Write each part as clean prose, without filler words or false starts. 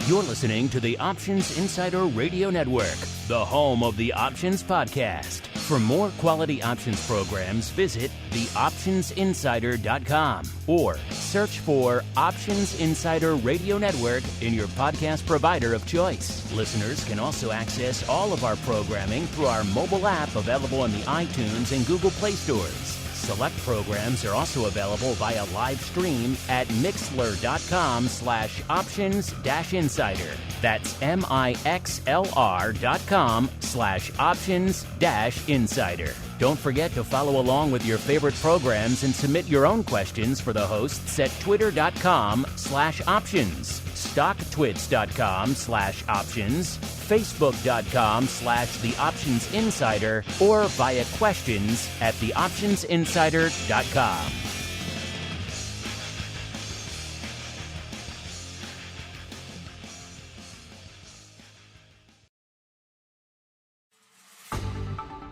You're listening to the Options Insider Radio Network, the home of the Options Podcast. For more quality options programs, visit theoptionsinsider.com or search for Options Insider Radio Network in your podcast provider of choice. Listeners can also access all of our programming through our mobile app available in the iTunes and Google Play stores. Select programs are also available via live stream at mixlr.com/options-insider. That's mixlr.com/options-insider. Don't forget to follow along with your favorite programs and submit your own questions for the hosts at twitter.com/options, stocktwits.com/options, facebook.com/theoptionsinsider, or via questions at theoptionsinsider.com.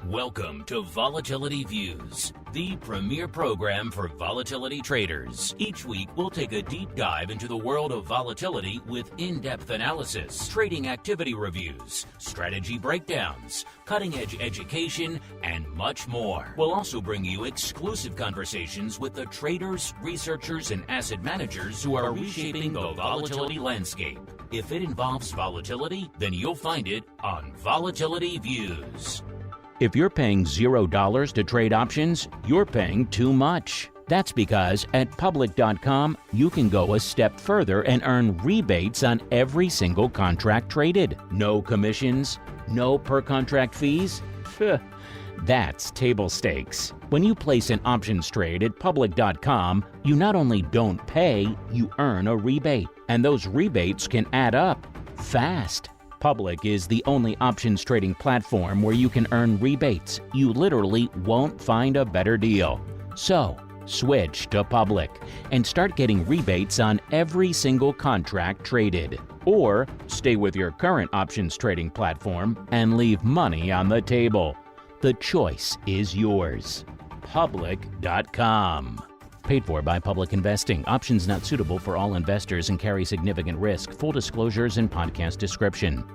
Welcome to Volatility Views, the premier program for volatility traders. Each week, we'll take a deep dive into the world of volatility with in-depth analysis, trading activity reviews, strategy breakdowns, cutting-edge education, and much more. We'll also bring you exclusive conversations with the traders, researchers, and asset managers who are reshaping the volatility landscape. If it involves volatility, then you'll find it on Volatility Views. If you're paying $0 to trade options, you're paying too much. That's because at public.com, you can go a step further and earn rebates on every single contract traded. No commissions, no per-contract fees. That's table stakes. When you place an options trade at public.com, you not only don't pay, you earn a rebate. And those rebates can add up fast. Public is the only options trading platform where you can earn rebates. You literally won't find a better deal. So, switch to Public and start getting rebates on every single contract traded. Or stay with your current options trading platform and leave money on the table. The choice is yours. Public.com. Paid for by Public Investing. Options not suitable for all investors and carry significant risk. Full disclosures in podcast description.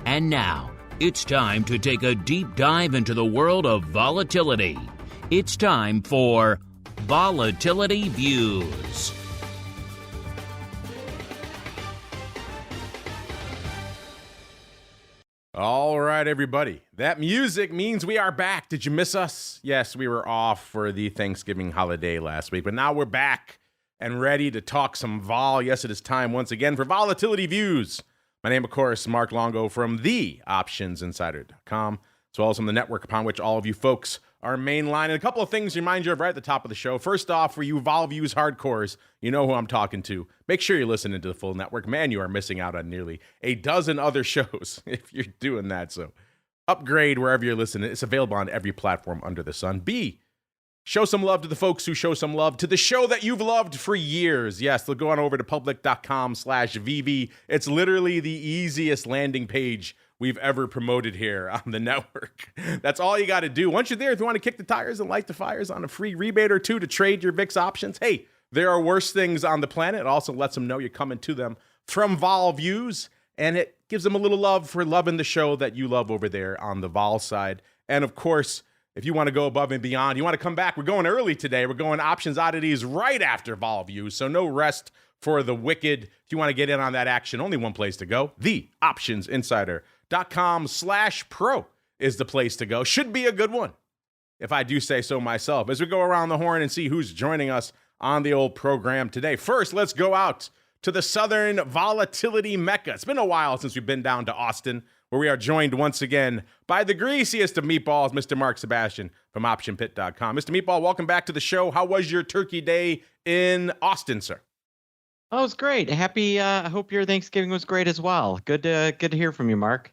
And now, it's time to take a deep dive into the world of volatility. It's time for Volatility Views. All right, everybody. That music means we are back. Did you miss us? Yes, we were off for the Thanksgiving holiday last week, but now we're back and ready to talk some vol. Yes, it is time once again for Volatility Views. My name, of course, Mark Longo from theoptionsinsider.com, as well as on the network upon which all of you folks are mainline. And a couple of things to remind you of right at the top of the show. First off, for you Vol Views hardcores, you know who I'm talking to. Make sure you're listening to the full network. Man, you are missing out on nearly a dozen other shows if you're doing that. So upgrade wherever you're listening. It's available on every platform under the sun. B, show some love to the folks who show some love to the show that you've loved for years. Yes, they'll go on over to public.com/VV. It's literally the easiest landing page we've ever promoted here on the network. That's all you got to do. Once you're there, if you want to kick the tires and light the fires on a free rebate or two to trade your VIX options, hey, there are worse things on the planet. It also lets them know you're coming to them from Vol Views, and it gives them a little love for loving the show that you love over there on the Vol side. And of course, if you want to go above and beyond, you want to come back, we're going early today. We're going options oddities right after Vol Views, so no rest for the wicked. If you want to get in on that action, only one place to go, theoptionsinsider.com/pro is the place to go. Should be a good one, if I do say so myself, as we go around the horn and see who's joining us on the old program today. First, let's go out to the Southern Volatility Mecca. It's been a while since we've been down to Austin, where we are joined once again by the greasiest of meatballs, Mr. Mark Sebastian from OptionPit.com. Mr. Meatball, welcome back to the show. How was your turkey day in Austin, sir? Oh, it was great. Happy. I hope your Thanksgiving was great as well. Good to hear from you, Mark.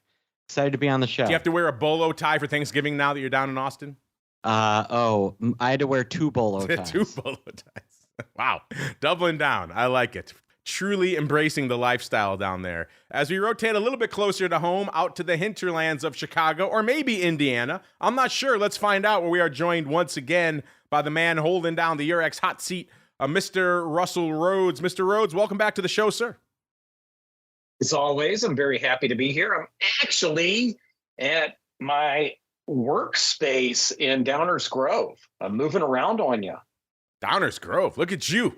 Excited to be on the show. Do you have to wear a bolo tie for Thanksgiving now that you're down in Austin? I had to wear two bolo ties. Two bolo ties. Wow. Doubling down. I like it. Truly embracing the lifestyle down there. As we rotate a little bit closer to home, out to the hinterlands of Chicago, or maybe Indiana. I'm not sure. Let's find out, where we are joined once again by the man holding down the Eurex hot seat, Mr. Russell Rhoads. Mr. Rhoads, welcome back to the show, sir. As always, I'm very happy to be here. I'm actually at my workspace in Downers Grove. I'm moving around on you. Downers Grove, look at you.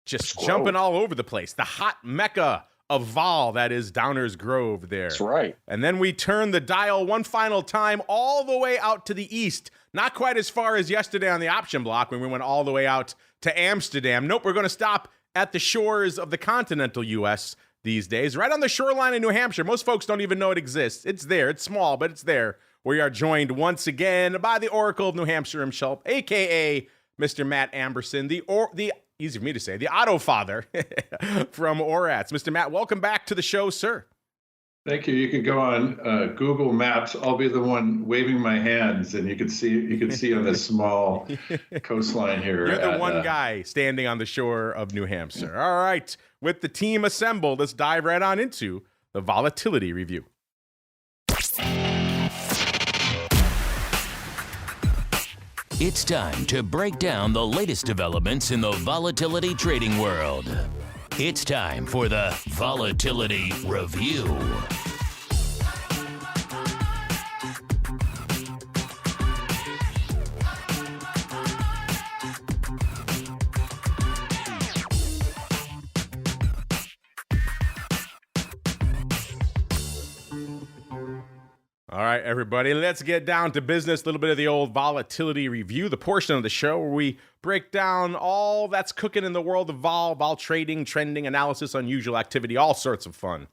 Just jumping all over the place. The hot mecca of vol, that is Downers Grove there. That's right. And then we turn the dial one final time all the way out to the east. Not quite as far as yesterday on the option block when we went all the way out to Amsterdam. Nope, we're going to stop at the shores of the continental U.S. these days, right on the shoreline of New Hampshire. Most folks don't even know it exists. It's there. It's small, but it's there. We are joined once again by the Oracle of New Hampshire himself, a.k.a. Mr. Matt Amberson, the easy for me to say, the Auto Father from Rhoads. Mr. Matt, welcome back to the show, sir. Thank you. You could go on Google Maps. I'll be the one waving my hands, and you can see on this small coastline here. You're the one guy standing on the shore of New Hampshire. All right. With the team assembled, let's dive right on into the volatility review. It's time to break down the latest developments in the volatility trading world. It's time for the Volatility Review. All right, everybody, let's get down to business. A little bit of the old volatility review, the portion of the show where we break down all that's cooking in the world of vol trading, trending, analysis, unusual activity, all sorts of fun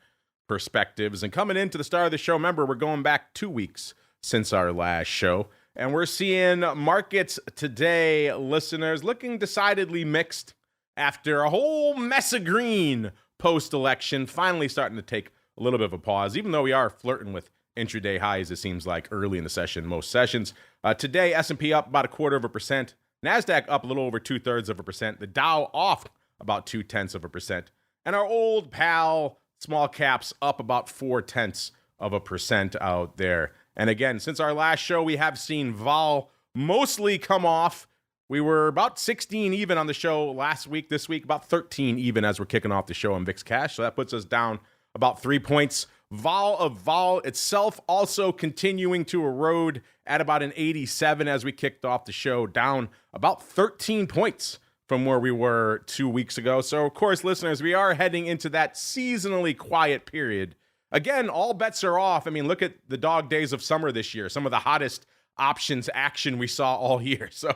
perspectives. And coming into the start of the show, remember, we're going back 2 weeks since our last show. And we're seeing markets today, listeners, looking decidedly mixed after a whole mess of green post-election, finally starting to take a little bit of a pause, even though we are flirting with intraday highs, it seems like, early in the session, most sessions. Today, S&P up about 0.25%. NASDAQ up a little over 0.2%. The Dow off about 0.2%. And our old pal, small caps, up about 0.4% out there. And again, since our last show, we have seen vol mostly come off. We were about 16 even on the show last week. This week, about 13 even as we're kicking off the show on VIX Cash. So that puts us down about 3 points. Vol itself also continuing to erode at about an 87 as we kicked off the show, down about 13 points from where we were 2 weeks ago. So, of course, listeners, we are heading into that seasonally quiet period. Again, all bets are off. I mean, look at the dog days of summer this year, some of the hottest options action we saw all year. So,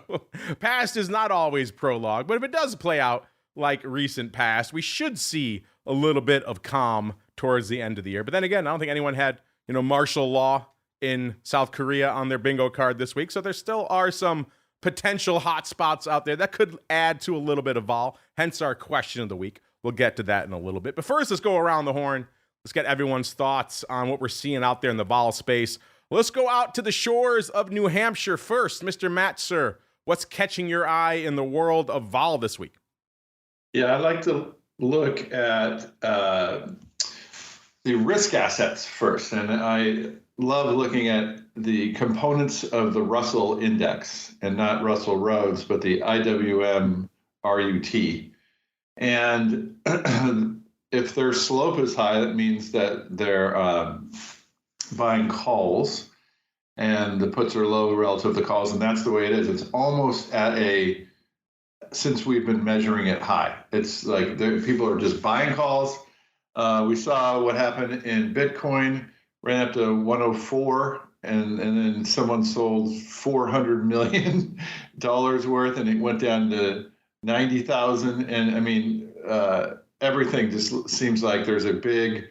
past is not always prologue, but if it does play out like recent past, we should see a little bit of calm towards the end of the year. But then again, I don't think anyone had, martial law in South Korea on their bingo card this week. So there still are some potential hot spots out there that could add to a little bit of vol, hence our question of the week. We'll get to that in a little bit. But first, let's go around the horn. Let's get everyone's thoughts on what we're seeing out there in the vol space. Let's go out to the shores of New Hampshire first. Mr. Matt, sir, what's catching your eye in the world of vol this week? Yeah, I'd like to look at the risk assets first. And I love looking at the components of the Russell index, and not Russell Rhoads, but the IWM RUT. And if their slope is high, that means that they're buying calls, and the puts are low relative to calls, and that's the way it is. It's almost at since we've been measuring it high. It's like people are just buying calls. We saw what happened in Bitcoin, ran up to 104, and then someone sold $400 million worth, and it went down to 90,000. And I mean, everything just seems like there's a big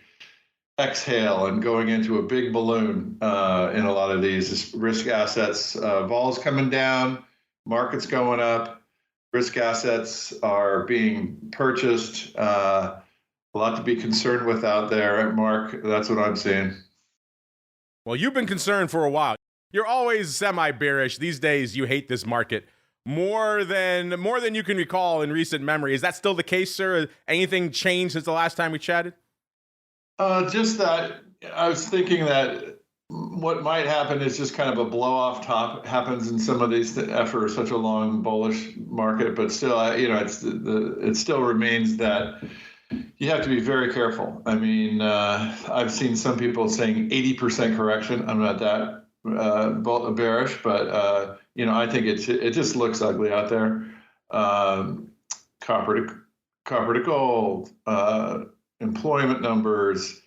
exhale and going into a big balloon in a lot of these risk assets. Vol's coming down, market's going up, risk assets are being purchased. A lot to be concerned with out there, Mark. That's what I'm seeing. Well, you've been concerned for a while. You're always semi-bearish. These days, you hate this market more than you can recall in recent memory. Is that still the case, sir? Anything changed since the last time we chatted? Just that I was thinking that what might happen is just kind of a blow-off top happens in some of these after such a long bullish market, but still, it still remains that you have to be very careful. I mean, I've seen some people saying 80% correction. I'm not that bearish, but I think it just looks ugly out there. Copper to gold, employment numbers,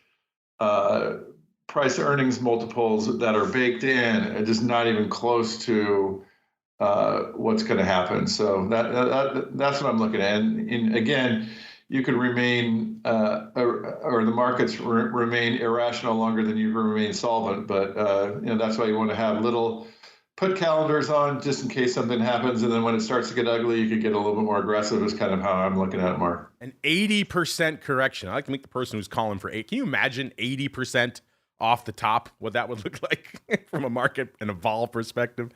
price earnings multiples that are baked in, and just not even close to what's going to happen. So that's what I'm looking at. And again, you could remain, or the markets remain irrational longer than you remain solvent. But that's why you want to have little put calendars on just in case something happens. And then when it starts to get ugly, you could get a little bit more aggressive. Is kind of how I'm looking at it, Mark. An 80% correction. I like to make the person who's calling for 8. Can you imagine 80% off the top? What that would look like from a market and a vol perspective?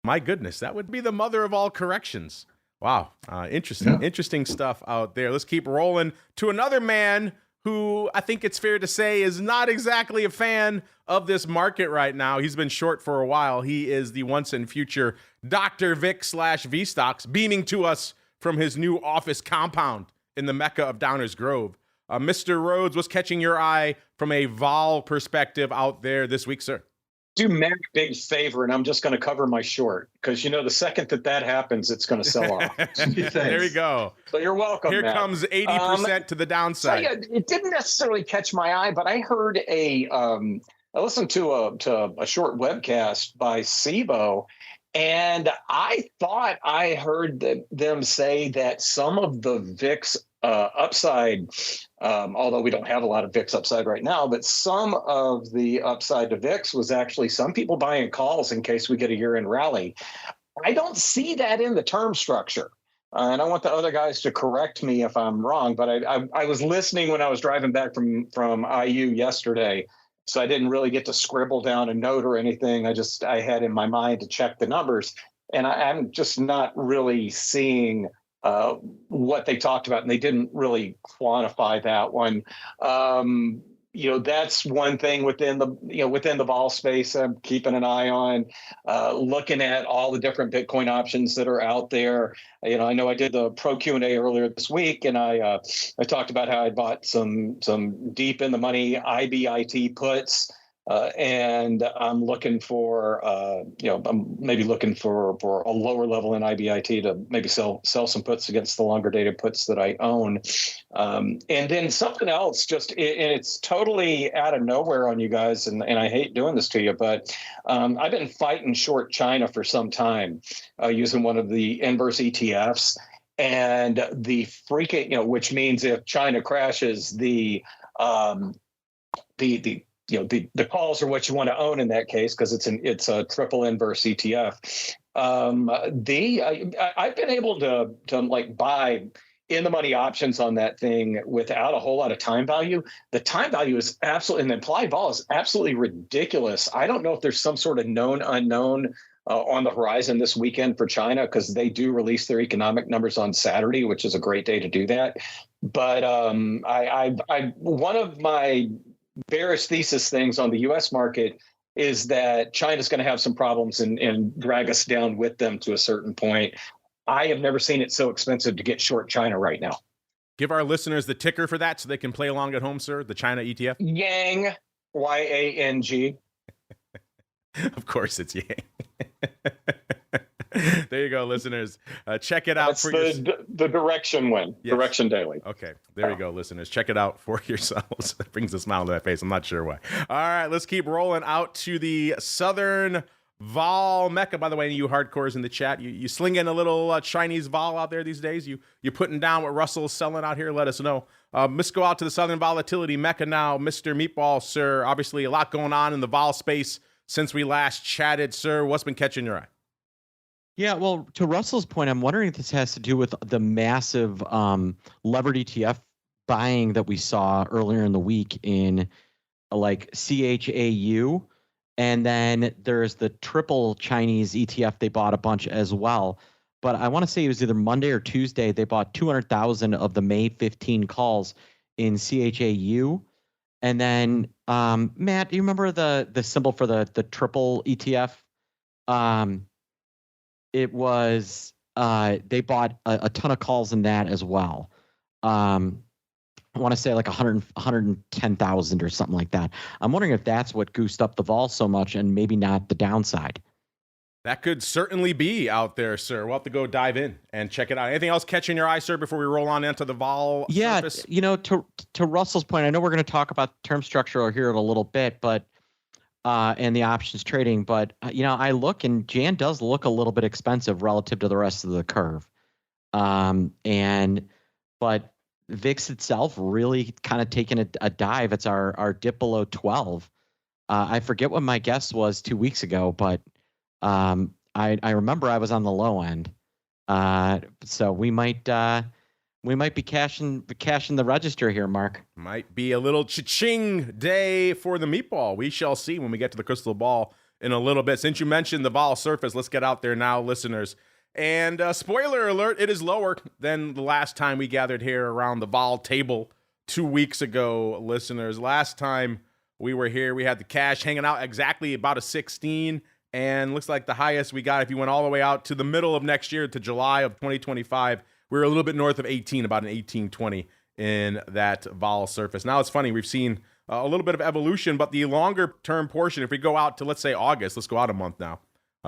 My goodness, that would be the mother of all corrections. Wow. Interesting stuff out there. Let's keep rolling to another man who I think it's fair to say is not exactly a fan of this market right now. He's been short for a while. He is the once and future Dr. VIX/VSTOXX, beaming to us from his new office compound in the Mecca of Downers Grove. Mr. Rhoads, what's catching your eye from a vol perspective out there this week, sir? Do Mac a big favor, and I'm just going to cover my short because the second that happens, it's going to sell off. There we go. So you're welcome. Here Mac. comes 80% to the downside. So it didn't necessarily catch my eye, but I heard I listened to a short webcast by SIBO, and I thought I heard them say that some of the VIX upside, although we don't have a lot of VIX upside right now, but some of the upside to VIX was actually some people buying calls in case we get a year-end rally. I don't see that in the term structure. And I want the other guys to correct me if I'm wrong, but I was listening when I was driving back from IU yesterday, so I didn't really get to scribble down a note or anything. I had in my mind to check the numbers, and I'm just not really seeing what they talked about, and they didn't really quantify that one. That's one thing within the vol space I'm keeping an eye on, looking at all the different Bitcoin options that are out there. I know I did the pro Q&A earlier this week, and I talked about how I bought some deep in the money IBIT puts. And I'm looking for, I'm maybe looking for a lower level in IBIT to maybe sell some puts against the longer dated puts that I own. And then something else, and it's totally out of nowhere on you guys, and I hate doing this to you, but I've been fighting short China for some time using one of the inverse ETFs, and the freaking, which means if China crashes, the calls are what you want to own in that case because it's a triple inverse ETF. I've been able to buy in the money options on that thing without a whole lot of time value. The time value is absolutely, and the implied vol is absolutely ridiculous. I don't know if there's some sort of known unknown on the horizon this weekend for China, because they do release their economic numbers on Saturday, which is a great day to do that. But one of my bearish thesis things on the U.S. market is that China's going to have some problems and drag us down with them to a certain point. I have never seen it so expensive to get short China right now. Give our listeners the ticker for that so they can play along at home, sir. The China ETF. Yang, Y-A-N-G. Of course, it's Yang. There you go, listeners. Check it out. That's the direction win. Yes. Direction daily. Okay, there you go, listeners. Check it out for yourselves. It brings a smile to my face. I'm not sure why. All right, let's keep rolling out to the Southern vol Mecca. By the way, you hardcores in the chat, you slinging a little Chinese vol out there these days? You putting down what Russell's selling out here? Let us know. Let's go out to the Southern Volatility Mecca now. Mr. Meatball, sir. Obviously, a lot going on in the vol space since we last chatted, sir. What's been catching your eye? Yeah, well, to Russell's point, I'm wondering if this has to do with the massive levered ETF buying that we saw earlier in the week in CHAU. And then there's the triple Chinese ETF. They bought a bunch as well. But I want to say it was either Monday or Tuesday. They bought 200,000 of the May 15 calls in CHAU. And then, Matt, do you remember the symbol for the triple ETF? It was they bought a ton of calls in that as well. I want to say like 110,000 or something like that. I'm wondering if that's what goosed up the vol so much and maybe not the downside. That could certainly be out there, sir. We'll have to go dive in and check it out. Anything else catching your eye, sir, before we roll on into the vol surface? To Russell's point, I know we're going to talk about term structure here in a little bit, but and the options trading, but I look and Jan does look a little bit expensive relative to the rest of the curve. But VIX itself really kind of taken a dive. It's our dip below 12. I forget what my guess was 2 weeks ago, but I remember I was on the low end. So we might be cashing the register here, Mark. Might be a little cha-ching day for the meatball. We shall see when we get to the crystal ball in a little bit. Since you mentioned the vol surface, let's get out there now, listeners. And spoiler alert, it is lower than the last time we gathered here around the vol table 2 weeks ago, listeners. Last time we were here, we had the cash hanging out exactly about a 16, and looks like the highest we got, if you went all the way out to the middle of next year, to July of 2025, we were a little bit north of 18, about an 18.20 in that vol surface. Now it's funny, we've seen a little bit of evolution, but the longer term portion, if we go out to, let's say, August, let's go out a month now.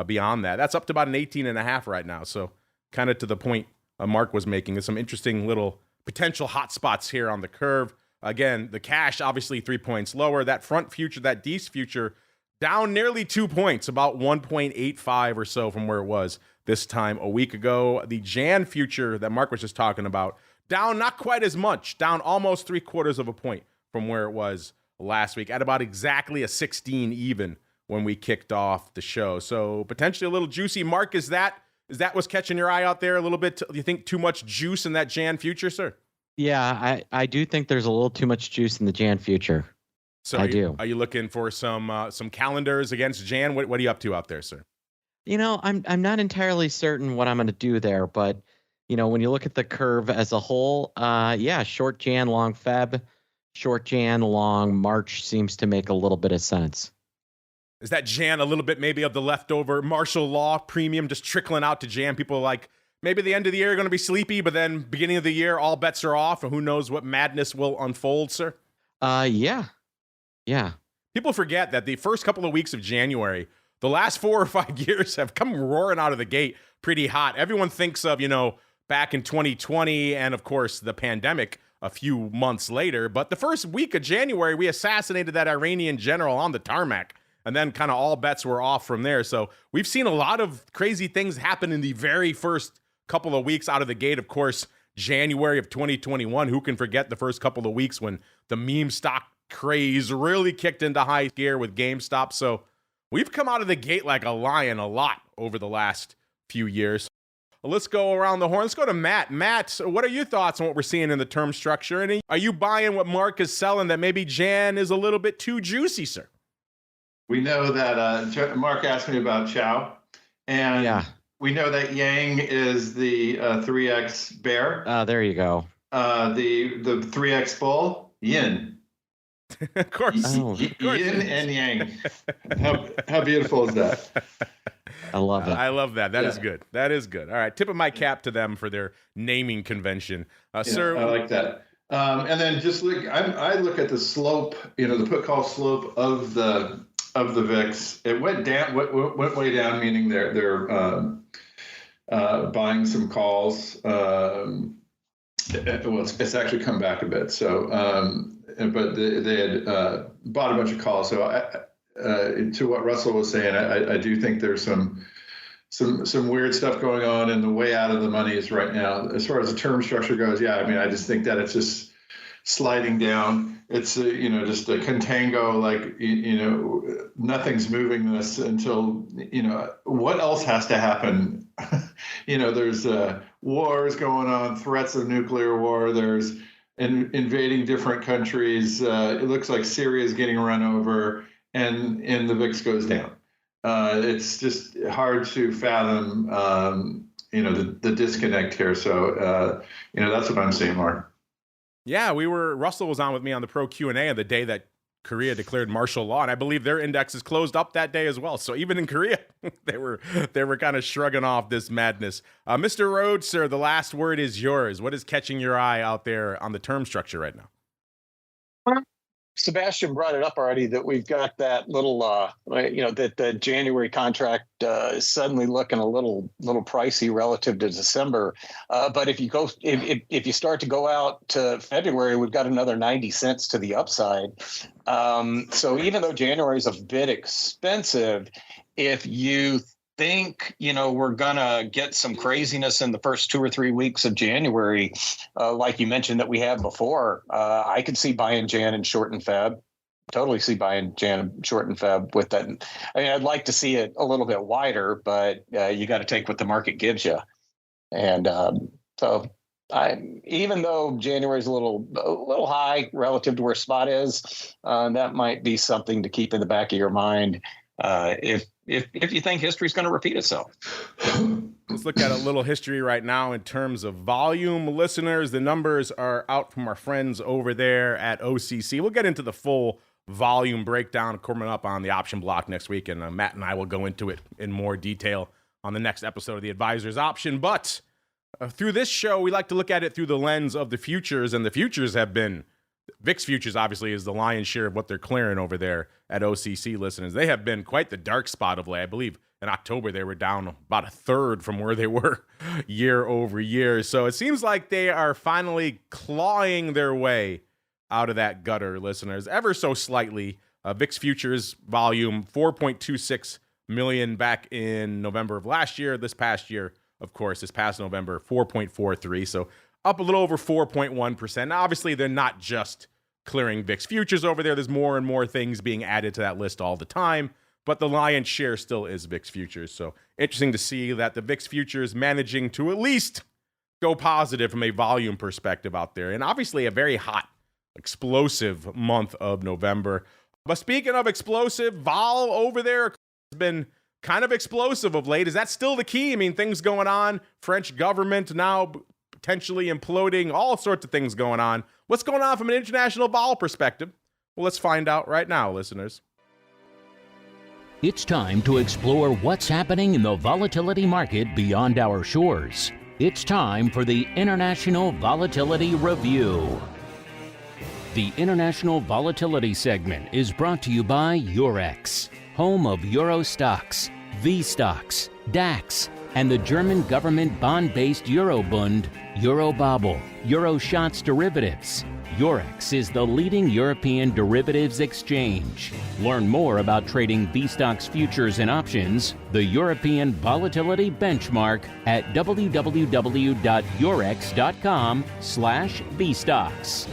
Beyond that, that's up to about an 18.5 right now. So kind of to the point Mark was making, there's some interesting little potential hot spots here on the curve. Again, the cash obviously 3 points lower. That front future, that Dece future, down nearly 2 points, about 1.85 or so from where it was this time a week ago. The Jan future that Mark was just talking about, down not quite as much, down almost 3/4 of a point from where it was last week, at about exactly a 16 even when we kicked off the show. So potentially a little juicy. Mark, is that what's catching your eye out there a little bit? Do you think too much juice in that Jan future, sir? Yeah, I do think there's a little too much juice in the Jan future. So are you looking for some calendars against Jan? What are you up to out there, sir? I'm not entirely certain what I'm going to do there, but when you look at the curve as a whole, short Jan, long Feb, short Jan, long March seems to make a little bit of sense. Is that Jan a little bit maybe of the leftover martial law premium just trickling out to Jan? People are like, maybe the end of the year are going to be sleepy, but then beginning of the year, all bets are off, and who knows what madness will unfold, sir? Yeah. People forget that the first couple of weeks of January, the last 4 or 5 years have come roaring out of the gate pretty hot. Everyone thinks of, back in 2020 and, of course, the pandemic a few months later. But the first week of January, we assassinated that Iranian general on the tarmac. And then kind of all bets were off from there. So we've seen a lot of crazy things happen in the very first couple of weeks out of the gate. Of course, January of 2021, who can forget the first couple of weeks when the meme stock craze really kicked into high gear with GameStop. So we've come out of the gate like a lion a lot over the last few years. Well, let's go around the horn. Let's go to Matt. Matt, what are your thoughts on what we're seeing in the term structure? And are you buying what Mark is selling, that maybe Jan is a little bit too juicy, sir? We know that Mark asked me about Chow, and we know that Yang is the 3x bear. There you go. The 3x bull, Yin. Of course. Yin and Yang. How beautiful is that? I love it. I love that. That is good. That is good. All right. Tip of my cap to them for their naming convention. Sir. I like that. And then just look, I look at the slope, the put call slope of the VIX. It went down, went way down, meaning they're buying some calls. It's actually come back a bit. So, but they had bought a bunch of calls. So, to what Russell was saying, I do think there's some weird stuff going on, and the way out of the money is right now. As far as the term structure goes, I just think that it's just sliding down. It's just a contango, like nothing's moving this until what else has to happen. There's wars going on, threats of nuclear war. There's invading different countries. It looks like Syria is getting run over, and the VIX goes down. It's just hard to fathom, the disconnect here. So, that's what I'm seeing, Mark. Yeah, Russell was on with me on the Pro Q&A on the day that Korea declared martial law, and I believe their indexes closed up that day as well. So even in Korea, they were kind of shrugging off this madness. Mr. Rhoads, sir, the last word is yours. What is catching your eye out there on the term structure right now? Sebastian brought it up already that we've got that little, that the January contract is suddenly looking a little pricey relative to December. But if you start to go out to February, we've got another 90 cents to the upside. So even though January is a bit expensive, if you think we're gonna get some craziness in the first 2 or 3 weeks of January, like you mentioned that we had before, I could see buying Jan and short and Feb. Totally see buying Jan and short and Feb with that. I mean, I'd like to see it a little bit wider, but you got to take what the market gives you. And so even though January is a little high relative to where spot is, that might be something to keep in the back of your mind if you think history is going to repeat itself. Let's look at a little history right now in terms of volume. Listeners, the numbers are out from our friends over there at OCC. We'll get into the full volume breakdown coming up on the option block next week, and Matt and I will go into it in more detail on the next episode of the Advisor's Option. But through this show, we like to look at it through the lens of the futures, and the futures have been VIX futures obviously is the lion's share of what they're clearing over there at OCC, listeners. They have been quite the dark spot of late. I believe in October they were down about a third from where they were year over year. So it seems like they are finally clawing their way out of that gutter, listeners, ever so slightly. VIX futures volume 4.26 million back in November of last year. This past year, of course, this past November, 4.43. So up a little over 4.1%. Now, obviously, they're not just clearing VIX futures over there. There's more and more things being added to that list all the time, but the lion's share still is VIX futures. So interesting to see that the VIX futures managing to at least go positive from a volume perspective out there. And obviously a very hot, explosive month of November. But speaking of explosive, vol over there has been kind of explosive of late. Is that still the key? I mean, things going on, French government now potentially imploding, all sorts of things going on. What's going on from an international vol perspective? Well, let's find out right now, listeners. It's time to explore what's happening in the volatility market beyond our shores. It's time for the International Volatility Review. The International Volatility segment is brought to you by Eurex, home of Euro stocks, VSTOXX, DAX, and the German government bond-based Eurobund, Eurobobble, Euroshots derivatives. Eurex is the leading European derivatives exchange. Learn more about trading VSTOXX futures and options, the European volatility benchmark, at www.eurex.com/VSTOXX.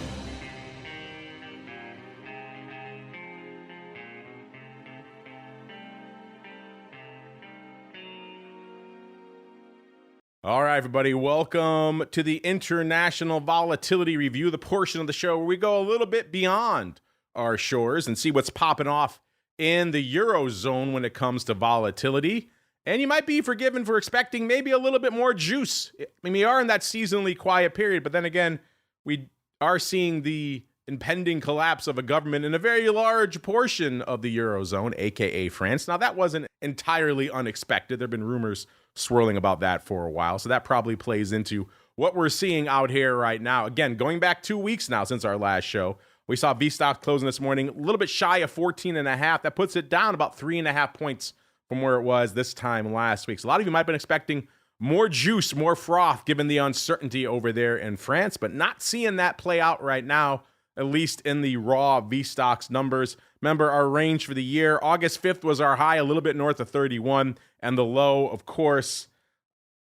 All right, everybody, welcome to the International Volatility Review, the portion of the show where we go a little bit beyond our shores and see what's popping off in the Eurozone when it comes to volatility. And you might be forgiven for expecting maybe a little bit more juice. I mean, we are in that seasonally quiet period, but then again, we are seeing the impending collapse of a government in a very large portion of the Eurozone, aka France. Now, that wasn't entirely unexpected. There have been rumors swirling about that for a while, so that probably plays into what we're seeing out here right now. Again, going back 2 weeks now since our last show, we saw VSTOXX closing this morning a little bit shy of 14.5. That puts it down about 3.5 points from where it was this time last week. So a lot of you might have been expecting more juice, more froth, given the uncertainty over there in France, but not seeing that play out right now, at least in the raw VSTOXX numbers. Remember, our range for the year, August 5th was our high, a little bit north of 31, and the low, of course,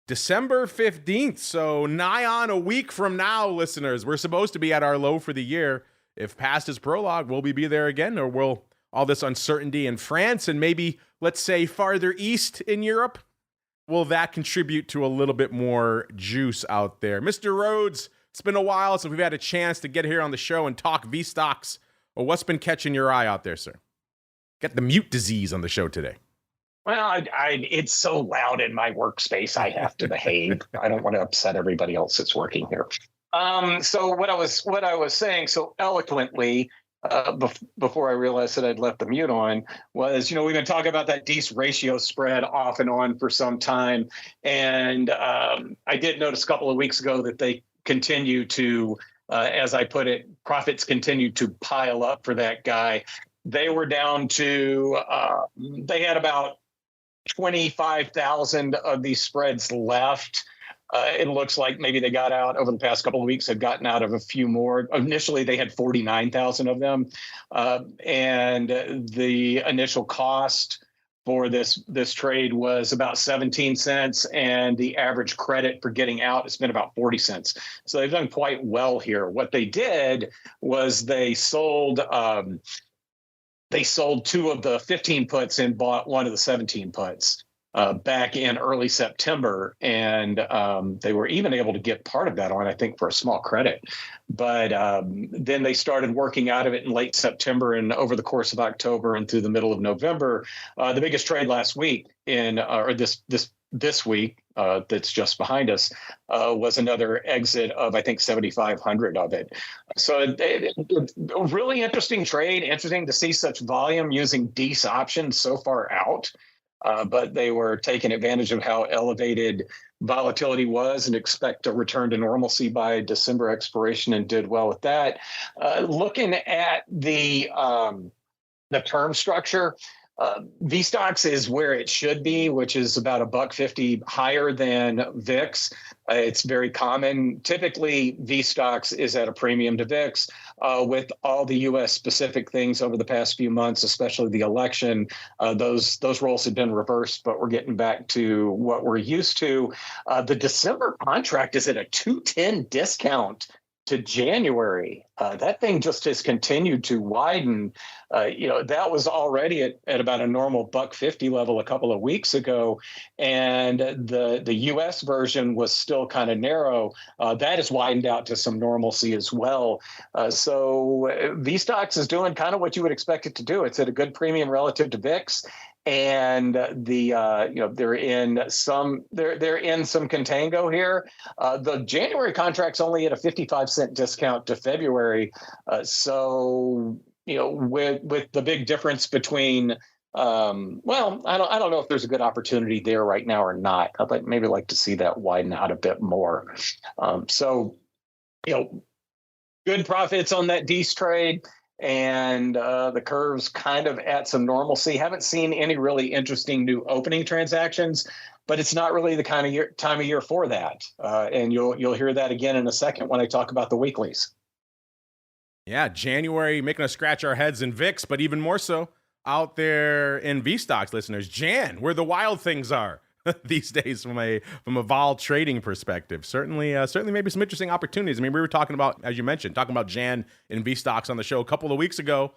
December 15th. So nigh on a week from now, listeners, we're supposed to be at our low for the year. If past is prologue, will we be there again, or will all this uncertainty in France and maybe, let's say, farther east in Europe, will that contribute to a little bit more juice out there? Mr. Rhoads, it's been a while since we've had a chance to get here on the show and talk VSTOXX. Well, what's been catching your eye out there, sir? Got the mute disease on the show today. Well, it's so loud in my workspace, I have to behave. I don't want to upset everybody else that's working here. So what I was saying so eloquently before I realized that I'd left the mute on was, we've been talking about that DEIS ratio spread off and on for some time, and I did notice a couple of weeks ago that they continue to as I put it, profits continued to pile up for that guy. They were down to, they had about 25,000 of these spreads left. It looks like maybe they got out over the past couple of weeks, have gotten out of a few more. Initially, they had 49,000 of them. And the initial cost for this trade was about 17 cents, and the average credit for getting out has been about 40 cents. So they've done quite well here. What they did was they sold two of the 15 puts and bought one of the 17 puts back in early September. And they were even able to get part of that on, I think, for a small credit. But then they started working out of it in late September and over the course of October and through the middle of November. The biggest trade last week this week that's just behind us was another exit of, I think, 7,500 of it. So a really interesting trade. Interesting to see such volume using DEES options so far out. But they were taking advantage of how elevated volatility was and expect a return to normalcy by December expiration, and did well with that. Looking at the term structure, VSTOXX is where it should be, which is about $1.50 higher than VIX. It's very common. Typically, VSTOXX is at a premium to VIX. With all the U.S. specific things over the past few months, especially the election, those roles have been reversed, but we're getting back to what we're used to. The December contract is at a 210 discount to January. That thing just has continued to widen. That was already at about a normal $1.50 level a couple of weeks ago, and the U.S. version was still kind of narrow. That has widened out to some normalcy as well. So VSTOXX is doing kind of what you would expect it to do. It's at a good premium relative to VIX. And they're in some contango here. The January contract's only at a 55-cent discount to February. So with the big difference between I don't know if there's a good opportunity there right now or not. I'd maybe like to see that widen out a bit more. Good profits on that DEES trade. And the curve's kind of at some normalcy. Haven't seen any really interesting new opening transactions, but it's not really the kind of time of year for that. And you'll hear that again in a second when I talk about the weeklies. Yeah, January making us scratch our heads in VIX, but even more so out there in VSTOXX listeners. Jan, where the wild things are these days from a vol trading perspective. Certainly maybe some interesting opportunities. I mean, we were talking about, as you mentioned, Jan in VSTOXX on the show a couple of weeks ago.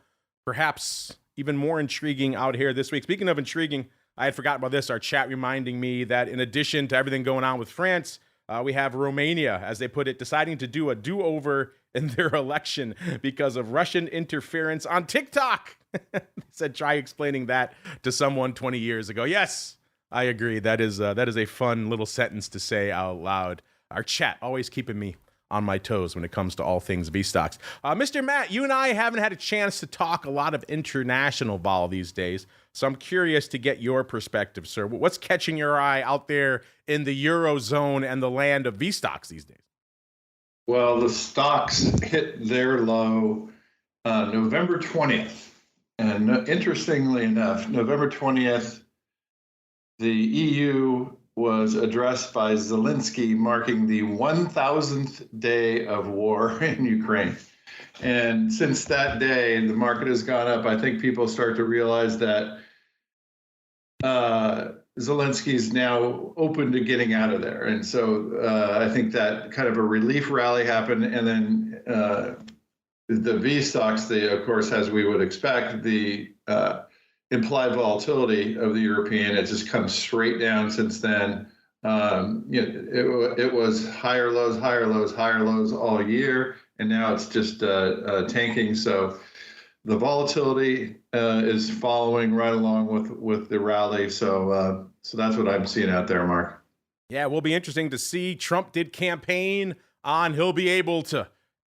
Perhaps even more intriguing out here this week. Speaking of intriguing, I had forgotten about this. Our chat reminding me that in addition to everything going on with France, we have Romania, as they put it, deciding to do a do-over in their election because of Russian interference on TikTok. They said, try explaining that to someone 20 years ago. Yes, I agree. That is a fun little sentence to say out loud. Our chat always keeping me on my toes when it comes to all things VSTOXX. Mr. Matt, you and I haven't had a chance to talk a lot of international vol these days, so I'm curious to get your perspective, sir. What's catching your eye out there in the Eurozone and the land of VSTOXX these days? Well, the stocks hit their low November 20th. And interestingly enough, November 20th, the EU was addressed by Zelensky, marking the 1,000th day of war in Ukraine. And since that day, the market has gone up. I think people start to realize that Zelensky's now open to getting out of there. And so I think that kind of a relief rally happened. And then the VSTOXX, of course, as we would expect, the implied volatility of the European, it just comes straight down since then. It was higher lows, higher lows, higher lows all year, and now it's just tanking. So the volatility is following right along with the rally. So that's what I'm seeing out there, Mark. Yeah, it will be interesting to see. Trump did campaign on he'll be able to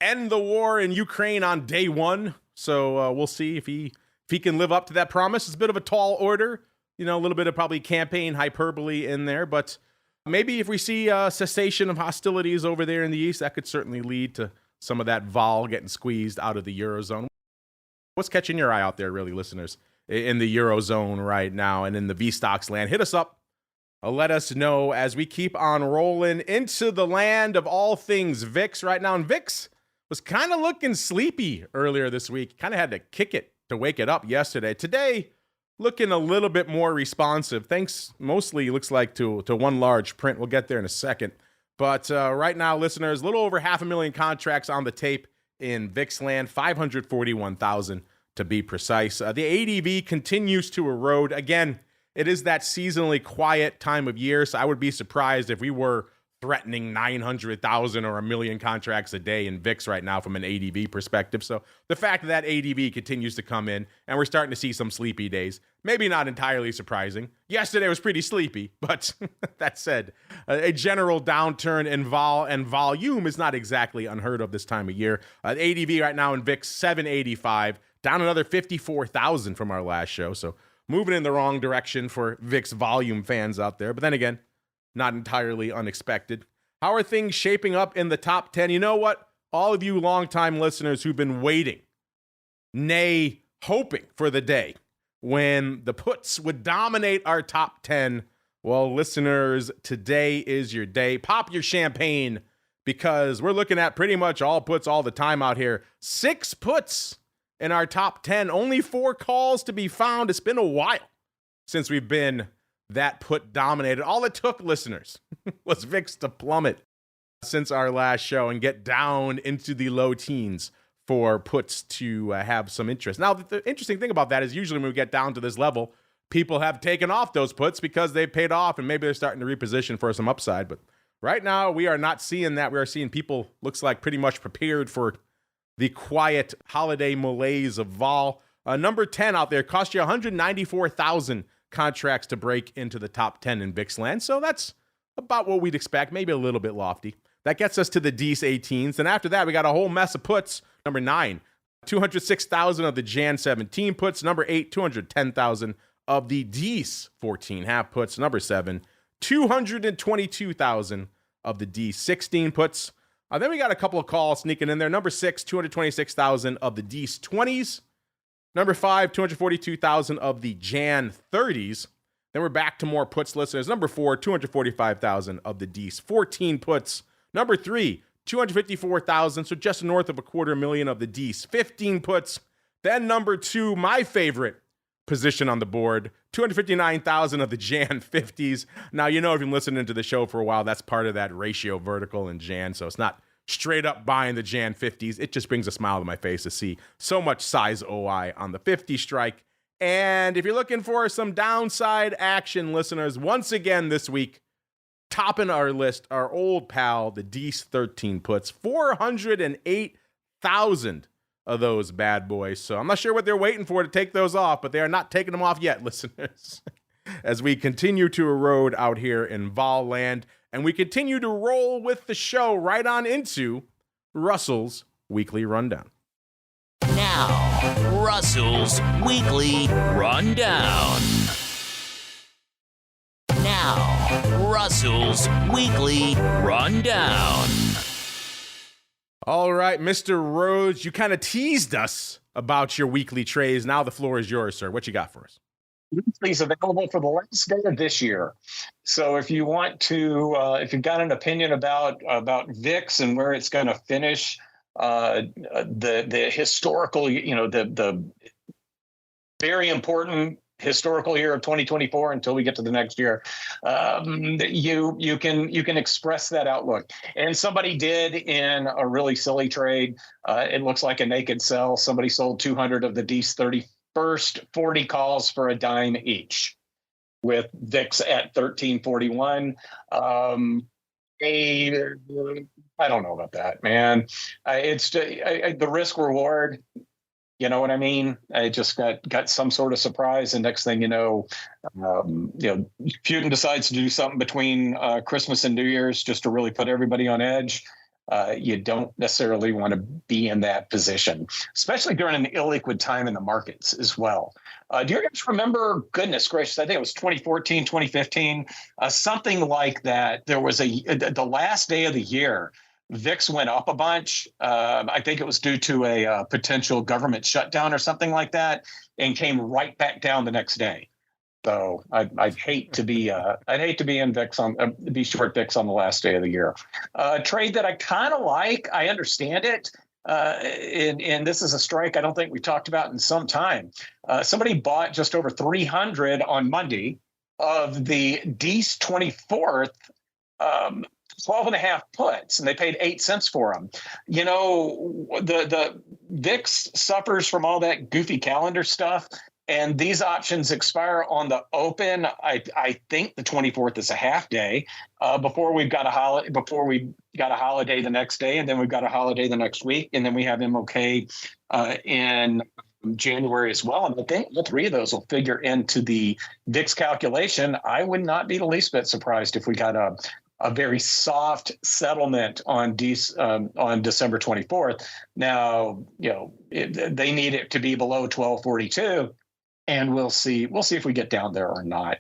end the war in Ukraine on day one. So we'll see if he can live up to that promise. It's a bit of a tall order, a little bit of probably campaign hyperbole in there, but maybe if we see a cessation of hostilities over there in the East, that could certainly lead to some of that vol getting squeezed out of the Eurozone. What's catching your eye out there, really, listeners, in the Eurozone right now and in the VSTOXX land? Hit us up. Let us know as we keep on rolling into the land of all things VIX right now. And VIX was kind of looking sleepy earlier this week. Kind of had to kick it to wake it up yesterday. Today, looking a little bit more responsive. Thanks mostly, looks like, to one large print. We'll get there in a second. But right now, listeners, a little over 500,000 contracts on the tape in VIX land, 541,000 to be precise. The ADV continues to erode. Again, it is that seasonally quiet time of year, so I would be surprised if we were threatening 900,000 or 1 million contracts a day in VIX right now from an ADV perspective. So the fact that ADV continues to come in and we're starting to see some sleepy days, maybe not entirely surprising. Yesterday was pretty sleepy, but that said, a general downturn in vol and volume is not exactly unheard of this time of year. ADV right now in VIX, 785, down another 54,000 from our last show. So moving in the wrong direction for VIX volume fans out there. But then again, not entirely unexpected. How are things shaping up in the top 10? You know what? All of you longtime listeners who've been waiting, nay, hoping for the day when the puts would dominate our top 10. Well, listeners, today is your day. Pop your champagne because we're looking at pretty much all puts all the time out here. 6 puts in our top 10. Only 4 calls to be found. It's been a while since we've been that put dominated. All it took, listeners, was VIX to plummet since our last show and get down into the low teens for puts to have some interest. Now, the interesting thing about that is usually when we get down to this level, people have taken off those puts because they've paid off and maybe they're starting to reposition for some upside. But right now, we are not seeing that. We are seeing people, looks like, pretty much prepared for the quiet holiday malaise of vol. Number 10 out there cost you 194,000 contracts to break into the top 10 in VIX land. So that's about what we'd expect, maybe a little bit lofty. That gets us to the D's 18s. And after that, we got a whole mess of puts. Number 9, 206,000 of the Jan 17 puts. Number 8, 210,000 of the D's 14 half puts. Number 7, 222,000 of the D's 16 puts. Then we got a couple of calls sneaking in there. Number 6, 226,000 of the D's 20s. Number 5, 242,000 of the Jan 30s. Then we're back to more puts, listeners. Number 4, 245,000 of the D's 14 puts. Number 3, 254,000, so just north of 250,000 of the D's 15 puts. Then number 2, my favorite position on the board, 259,000 of the Jan 50s. Now, you know, if you've been listening to the show for a while, that's part of that ratio vertical in Jan, so it's not straight up buying the Jan 50s. It just brings a smile to my face to see so much size OI on the 50 strike. And if you're looking for some downside action, listeners, once again this week, topping our list, our old pal, the D's 13 puts, 408,000 of those bad boys. So I'm not sure what they're waiting for to take those off, but they are not taking them off yet, listeners, as we continue to erode out here in vol land. And we continue to roll with the show right on into Russell's Weekly Rundown. Now, Russell's Weekly Rundown. Now, Russell's Weekly Rundown. All right, Mr. Rhoads, you kind of teased us about your weekly trades. Now the floor is yours, sir. What you got for us? These available for the last day of this year. So if you want to, if you've got an opinion about VIX and where it's going to finish, the historical, the very important historical year of 2024 until we get to the next year, you can express that outlook. And somebody did in a really silly trade. It looks like a naked sell. Somebody sold 200 of the D's 31st 40 calls for a dime each, with VIX at 1341. I don't know about that, man. It's the risk reward. You know what I mean? I just got some sort of surprise, and next thing you know, Putin decides to do something between Christmas and New Year's just to really put everybody on edge. You don't necessarily want to be in that position, especially during an illiquid time in the markets as well. Do you guys remember, goodness gracious, I think it was 2014, 2015, something like that. There was the last day of the year, VIX went up a bunch. I think it was due to a potential government shutdown or something like that, and came right back down the next day. So I'd hate to be in VIX be short VIX on the last day of the year. Trade that I kind of like. I understand it. And this is a strike I don't think we talked about in some time. Somebody bought just over 300 on Monday of the DEES 24th 12 and a half puts, and they paid 8 cents for them. You know, the VIX suffers from all that goofy calendar stuff, and these options expire on the open. I think the 24th is a half day before we've got a holiday. Before we got a holiday the next day, and then we've got a holiday the next week, and then we have MOK in January as well. And I think the three of those will figure into the VIX calculation. I would not be the least bit surprised if we got a very soft settlement on December 24th. Now, you know, they need it to be below 1242, and we'll see if we get down there or not.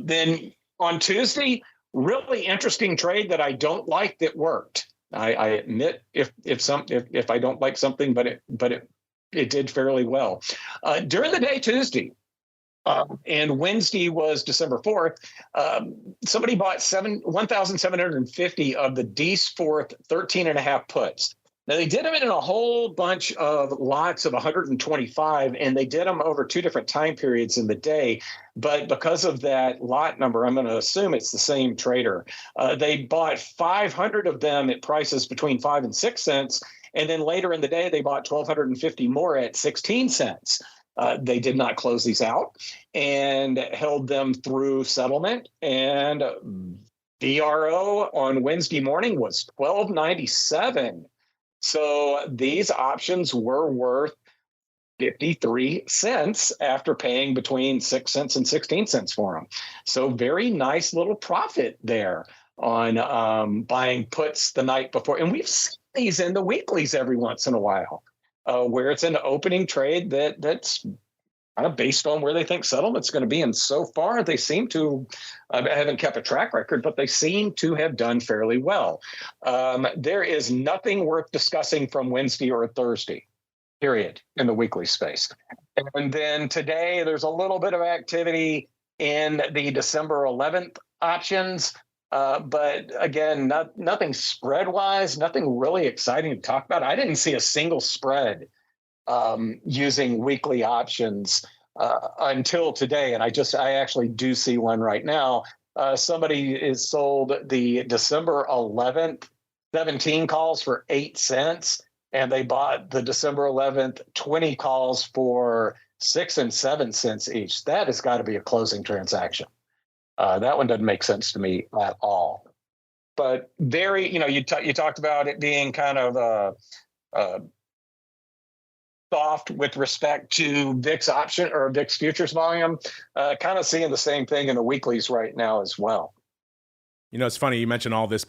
Then on Tuesday, really interesting trade that I don't like that worked. I admit if I don't like something, but it did fairly well during the day Tuesday. And Wednesday was December 4th. Somebody bought 1,750 of the DEES 4th 13 and a half puts. Now, they did them in a whole bunch of lots of 125, and they did them over two different time periods in the day. But because of that lot number, I'm going to assume it's the same trader. They bought 500 of them at prices between 5 and 6 cents. And then later in the day, they bought 1,250 more at 16 cents. They did not close these out and held them through settlement. And VRO on Wednesday morning was $12.97. So these options were worth 53 cents after paying between 6 cents and 16 cents for them. So very nice little profit there on buying puts the night before. And we've seen these in the weeklies every once in a while. Where it's an opening trade that's kind of based on where they think settlement's going to be. And so far, they seem to, I haven't kept a track record, but they seem to have done fairly well. There is nothing worth discussing from Wednesday or Thursday, period, in the weekly space. And then today, there's a little bit of activity in the December 11th options. But again, nothing spread-wise, nothing really exciting to talk about. I didn't see a single spread using weekly options until today, and I actually do see one right now. Somebody is sold the December 11th 17 calls for 8 cents, and they bought the December 11th 20 calls for 6 and 7 cents each. That has got to be a closing transaction. That one doesn't make sense to me at all. But very, you talked about it being kind of soft with respect to VIX option or VIX futures volume. Kind of seeing the same thing in the weeklies right now as well. You know, it's funny you mentioned all this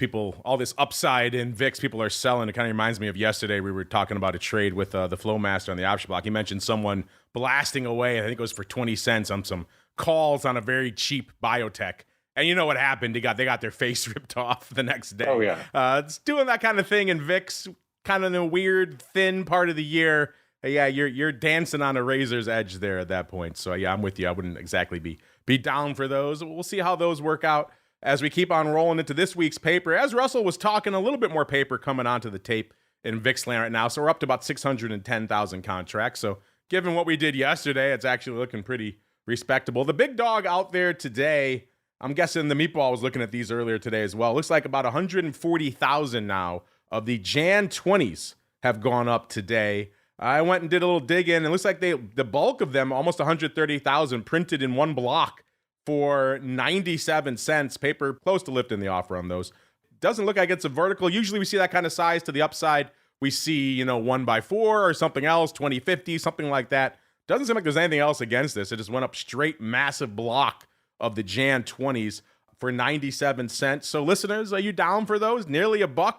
upside in VIX people are selling. It kind of reminds me of yesterday. We were talking about a trade with the Flowmaster on the option block. He mentioned someone blasting away, I think it was for 20 cents on some calls on a very cheap biotech. And you know what happened? They got their face ripped off the next day. Oh, yeah. It's doing that kind of thing in VIX, kind of in a weird, thin part of the year. Yeah, you're dancing on a razor's edge there at that point. So, yeah, I'm with you. I wouldn't exactly be down for those. We'll see how those work out as we keep on rolling into this week's paper. As Russell was talking, a little bit more paper coming onto the tape in VIX land right now. So we're up to about 610,000 contracts. So given what we did yesterday, it's actually looking pretty respectable. The big dog out there today, I'm guessing the Meatball was looking at these earlier today as well. Looks like about 140,000 now of the Jan 20s have gone up today. I went and did a little dig in. It looks like the bulk of them, almost 130,000, printed in one block for 97 cents. Paper close to lifting the offer on those. Doesn't look like it's a vertical. Usually we see that kind of size to the upside. We see, 1x4 or something else, 20/50, something like that. Doesn't seem like there's anything else against this. It just went up straight, massive block of the Jan 20s for 97 cents. So listeners, are you down for those? Nearly $1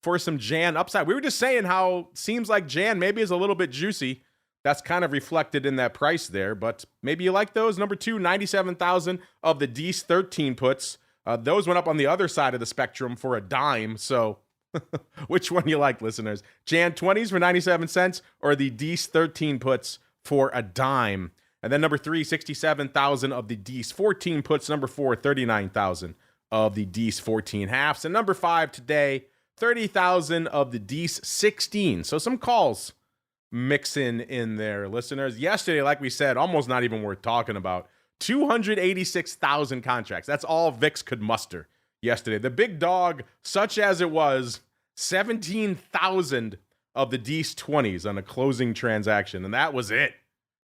for some Jan upside. We were just saying how it seems like Jan maybe is a little bit juicy. That's kind of reflected in that price there, but maybe you like those. Number 2, 97,000 of the DEES 13 puts. Those went up on the other side of the spectrum for a dime. So Which one you like, listeners? Jan 20s for 97 cents or the Dees 13 puts for a dime? And then number 3, 67,000 of the Dees 14 puts. Number 4, 39,000 of the Dees 14 halves. And number 5 today, 30,000 of the Dees 16. So some calls mixing in there, listeners. Yesterday, like we said, almost not even worth talking about. 286,000 contracts. That's all VIX could muster yesterday. The big dog, such as it was, 17,000 of the Dees 20s on a closing transaction, and that was it.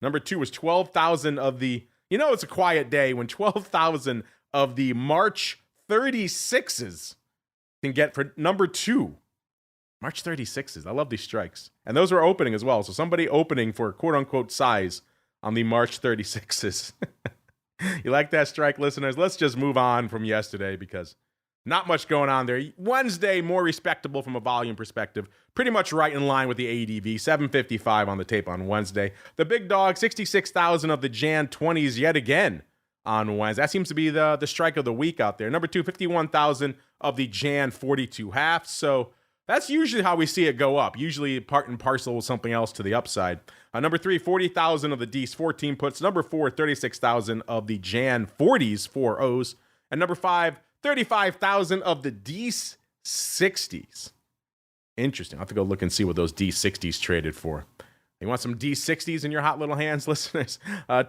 Number 2 was 12,000 of the, it's a quiet day when 12,000 of the March 36s can get for number 2. March 36s. I love these strikes. And those were opening as well. So somebody opening for quote unquote size on the March 36s. You like that strike, listeners? Let's just move on from yesterday because not much going on there. Wednesday, more respectable from a volume perspective. Pretty much right in line with the ADV. 755 on the tape on Wednesday. The big dog, 66,000 of the Jan 20s yet again on Wednesday. That seems to be the strike of the week out there. Number 2, 51,000 of the Jan 42 halves. So that's usually how we see it go up. Usually part and parcel with something else to the upside. Number 3, 40,000 of the Dees 14 puts. Number 4, 36,000 of the Jan 40s 4 O's. And number 5, 35,000 of the Dees 60s. Interesting. I'll have to go look and see what those Dees 60s traded for. You want some Dees 60s in your hot little hands, listeners?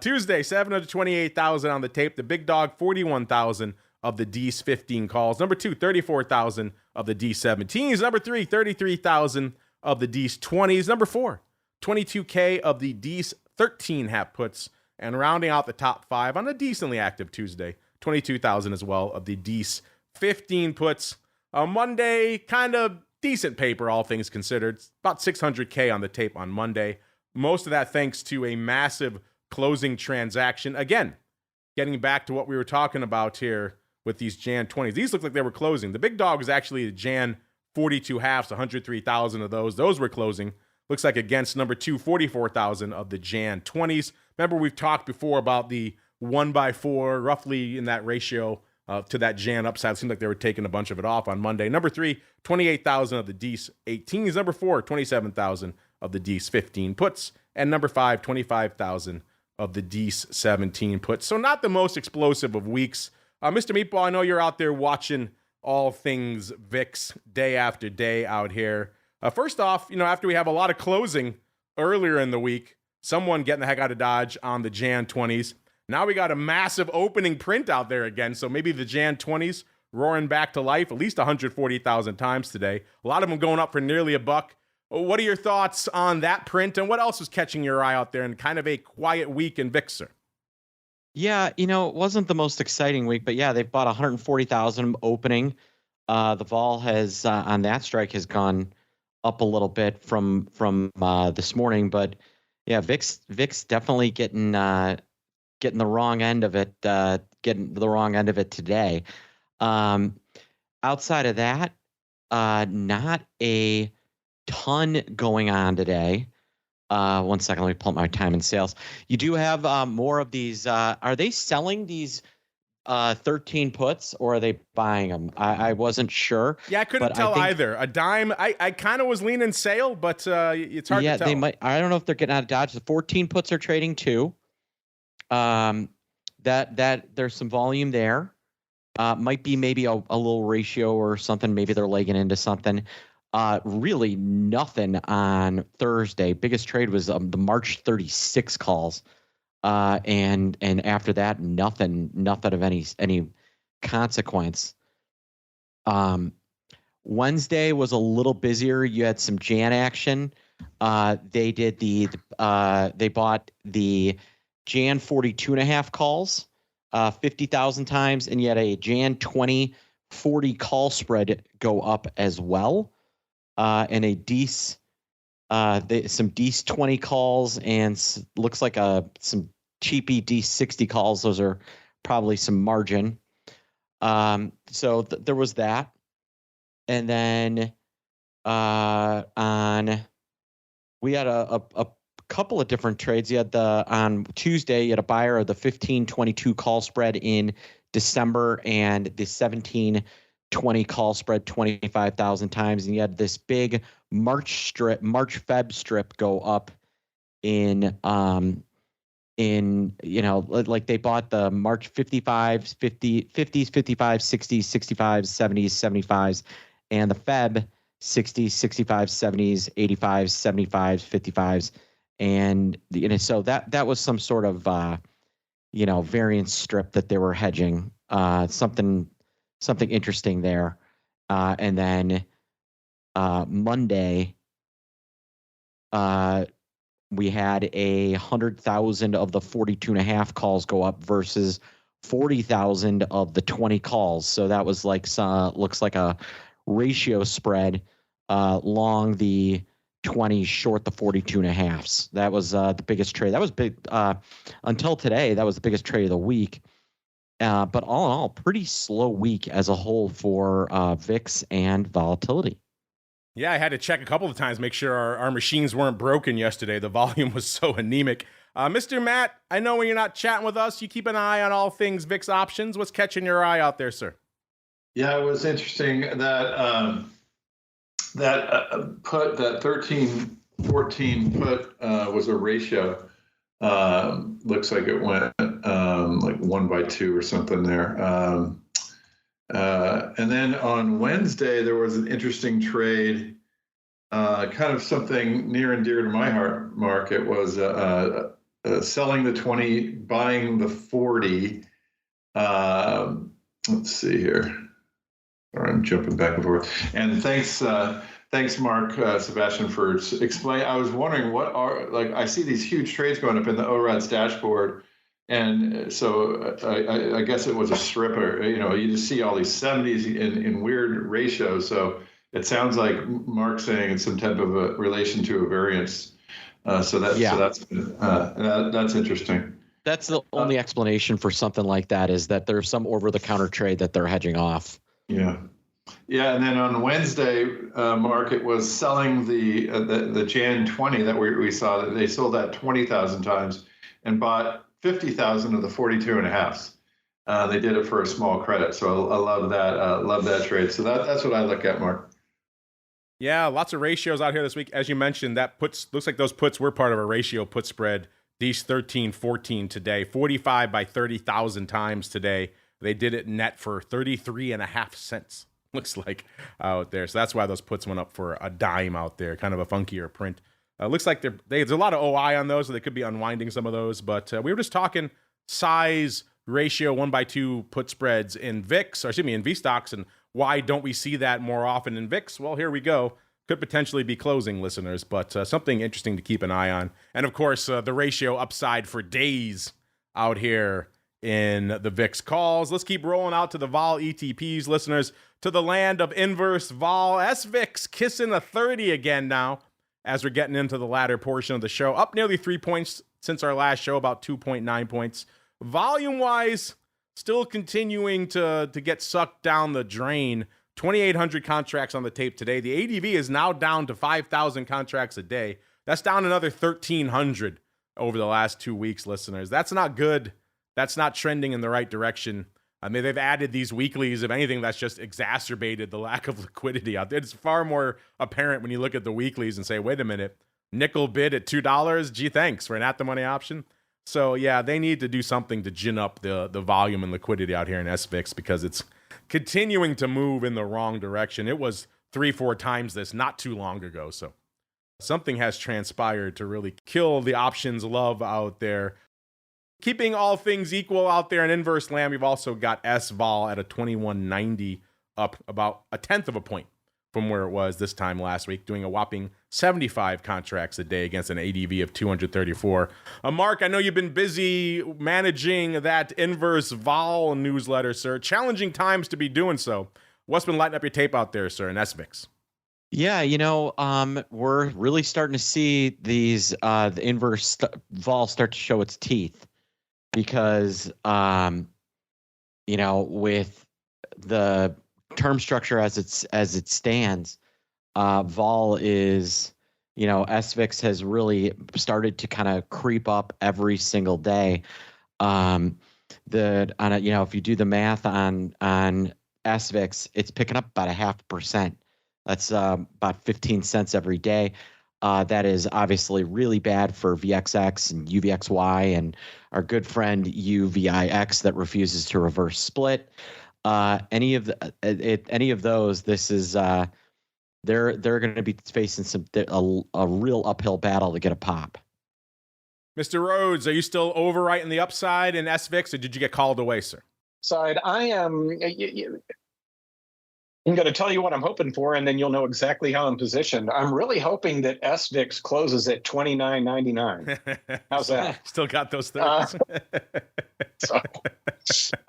Tuesday, 728,000 on the tape. The big dog, 41,000 of the Dees 15 calls. Number 2, 34,000 of the Dees 17s. Number 3, 33,000 of the Dees 20s. Number 4, 22K of the Dees 13 half puts. And rounding out the top 5 on a decently active Tuesday, 22,000 as well of the Dees 15 puts. Monday, kind of decent paper, all things considered. It's about 600K on the tape on Monday. Most of that thanks to a massive closing transaction. Again, getting back to what we were talking about here with these Jan 20s. These look like they were closing. The big dog was actually the Jan 42 halves, 103,000 of those. Those were closing. Looks like against number 2, 44,000 of the Jan 20s. Remember, we've talked before about the 1/4, roughly in that ratio to that Jan upside. It seemed like they were taking a bunch of it off on Monday. Number 3, 28,000 of the Dees 18s. Number 4, 27,000 of the Dees 15 puts. And number 5, 25,000 of the Dees 17 puts. So not the most explosive of weeks. Mr. Meatball, I know you're out there watching all things VIX day after day out here. First off, after we have a lot of closing earlier in the week, someone getting the heck out of Dodge on the Jan 20s. Now we got a massive opening print out there again. So maybe the Jan 20s roaring back to life at least 140,000 times today. A lot of them going up for nearly $1. What are your thoughts on that print? And what else is catching your eye out there in kind of a quiet week in VIX, sir? Yeah, it wasn't the most exciting week, but yeah, they've bought 140,000 opening. The vol has on that strike has gone up a little bit from this morning, but yeah, VIX definitely getting the wrong end of it. Getting the wrong end of it today. Outside of that, not a ton going on today. 1 second, let me pull up my time and sales. You do have more of these. Are they selling these 13 puts or are they buying them? I wasn't sure. Yeah, I couldn't tell either. A dime. I kind of was leaning sale, but it's hard to tell. They might. I don't know if they're getting out of Dodge. The 14 puts are trading too. That there's some volume there. Might be maybe a little ratio or something. Maybe they're legging into something. Really nothing on Thursday. Biggest trade was the March 36 calls. And after that, nothing of any consequence. Wednesday was a little busier. You had some Jan action. They did they bought the Jan 42.5 calls, 50,000 times, and yet a Jan 20 40 call spread go up as well. And a Dees, some Dees 20 calls and looks like some cheapy Dees 60 calls. Those are probably some margin. So there was that. And then we had a couple of different trades. You had on Tuesday, you had a buyer of the 1522 call spread in December and the 17 20 call spread 25,000 times, and you had this big March Feb strip go up in like they bought the March 50s, 55s, 60s, 65s, 70s, 75s, and the Feb 60s, 65s, 70s, 85s, 75s, 55s, and so that was some sort of variance strip that they were hedging, something interesting there, and then Monday we had 100,000 of the 42.5 calls go up versus 40,000 of the 20 calls. So that was looks like a ratio spread, long the 20, short the 42.5s. That was the biggest trade. That was big until today. That was the biggest trade of the week. But all in all, pretty slow week as a whole for VIX and volatility. Yeah, I had to check a couple of times, make sure our machines weren't broken yesterday. The volume was so anemic. Mr. Matt, I know when you're not chatting with us, you keep an eye on all things VIX options. What's catching your eye out there, sir? Yeah, it was interesting that put, that 13-14 put was a ratio. Looks like it went like 1/2 or something there. And then on Wednesday, there was an interesting trade, kind of something near and dear to my heart, Mark. It was selling the 20, buying the 40. Let's see here. Sorry, I'm jumping back and forth. And thanks, Mark, Sebastian, for explaining. I was wondering I see these huge trades going up in the Rhoads dashboard. And so I guess it was a stripper. You just see all these 70s in weird ratios. So it sounds like Mark's saying it's some type of a relation to a variance. So that's interesting. That's the only explanation for something like that, is that there's some over-the-counter trade that they're hedging off. Yeah. And then on Wednesday, Mark, it was selling the Jan 20 that we saw. That they sold that 20,000 times and bought 50,000 of the 42.5s. They did it for a small credit, so I love that. Love that trade. So that's what I look at, Mark. Yeah, lots of ratios out here this week. As you mentioned, that looks like those puts were part of a ratio put spread. These 13-14 today, 45 by 30,000 times today. They did it net for 33.5 cents. Looks like out there. So that's why those puts went up for a dime out there. Kind of a funkier print. Looks like there's a lot of OI on those, so they could be unwinding some of those. But we were just talking size ratio 1/2 put spreads in VIX, or excuse me, in VSTOXX, and why don't we see that more often in VIX? Well, here we go. Could potentially be closing, listeners, but something interesting to keep an eye on. And of course, the ratio upside for days out here in the VIX calls. Let's keep rolling out to the vol ETPs, listeners, to the land of inverse vol. SVIX kissing a 30 again now, as we're getting into the latter portion of the show. Up nearly 3 points since our last show, about 2.9 points. Volume-wise, still continuing to get sucked down the drain. 2,800 contracts on the tape today. The ADV is now down to 5,000 contracts a day. That's down another 1,300 over the last 2 weeks, listeners. That's not good. That's not trending in the right direction. I mean, they've added these weeklies. If anything, that's just exacerbated the lack of liquidity out there. It's far more apparent when you look at the weeklies and say, wait a minute, nickel bid at $2? Gee, thanks for an at-the-money option. So, yeah, they need to do something to gin up the volume and liquidity out here in SVIX, because it's continuing to move in the wrong direction. It was 3-4 times this not too long ago. So something has transpired to really kill the options love out there. Keeping all things equal out there in inverse land, we've also got SVOL at a 2190, up about 1/10 of a point from where it was this time last week, doing a whopping 75 contracts a day against an ADV of 234. Mark, I know you've been busy managing that inverse vol newsletter, sir. Challenging times to be doing so. What's been lighting up your tape out there, sir, in SVIX? Yeah, we're really starting to see these the inverse vol start to show its teeth, because with the term structure as it stands, vol is, SVIX has really started to kind of creep up every single day. If you do the math on SVIX, it's picking up about 0.5%. That's about 15 cents every day. That is obviously really bad for VXX and UVXY and our good friend UVIX that refuses to reverse split. Any of those, this is they're going to be facing a real uphill battle to get a pop. Mr. Rhoads, are you still overwriting the upside in SVIX, or did you get called away, sir? Side, I'm going to tell you what I'm hoping for, and then you'll know exactly how I'm positioned. I'm really hoping that SVIX closes at $29.99. How's that? Still got those things.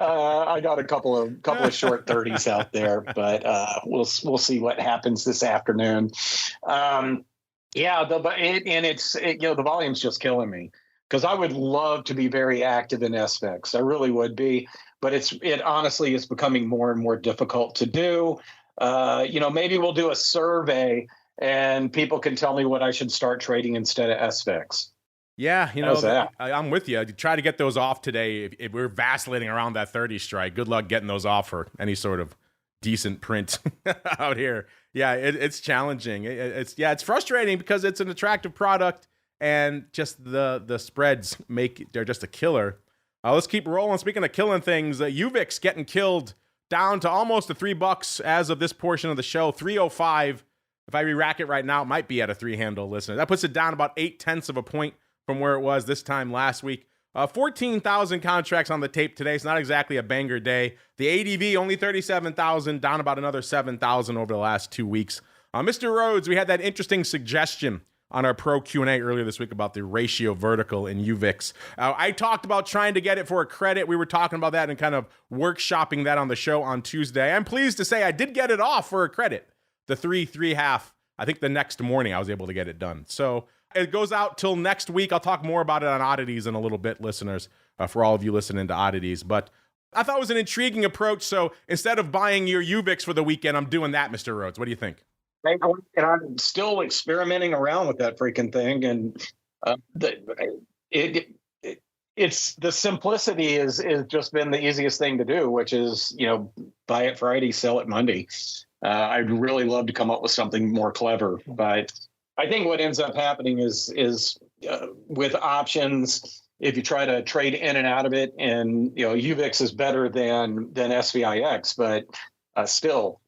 I got a couple of short 30s out there, but we'll see what happens this afternoon. The volume's just killing me because I would love to be very active in SVIX. I really would be. But it honestly is becoming more and more difficult to do. Maybe we'll do a survey and people can tell me what I should start trading instead of SVIX. Yeah, I'm with you. Try to get those off today. If we're vacillating around that 30 strike, good luck getting those off for any sort of decent print out here. Yeah, it's challenging. It's frustrating because it's an attractive product and just the spreads they're just a killer. Let's keep rolling. Speaking of killing things, UVIX getting killed down to almost to $3 as of this portion of the show. 305. If I re-rack it right now, it might be at a 3-handle, listener. That puts it down about 0.8 of a point from where it was this time last week. 14,000 contracts on the tape today. It's not exactly a banger day. The ADV only 37,000, down about another 7,000 over the last 2 weeks. Mr. Rhoads, we had that interesting suggestion on our pro Q&A earlier this week about the ratio vertical in UVIX. I talked about trying to get it for a credit. We were talking about that and kind of workshopping that on the show on Tuesday. I'm pleased to say I did get it off for a credit. The 3.5. I think the next morning I was able to get it done. So it goes out till next week. I'll talk more about it on Oddities in a little bit, listeners, for all of you listening to Oddities. But I thought it was an intriguing approach. So instead of buying your UVIX for the weekend, I'm doing that, Mr. Rhoads. What do you think? And I'm still experimenting around with that freaking thing, and it's the simplicity is just been the easiest thing to do, which is buy it Friday, sell it Monday. I'd really love to come up with something more clever, but I think what ends up happening is with options. If you try to trade in and out of it, and UVIX is better than SVIX, but still.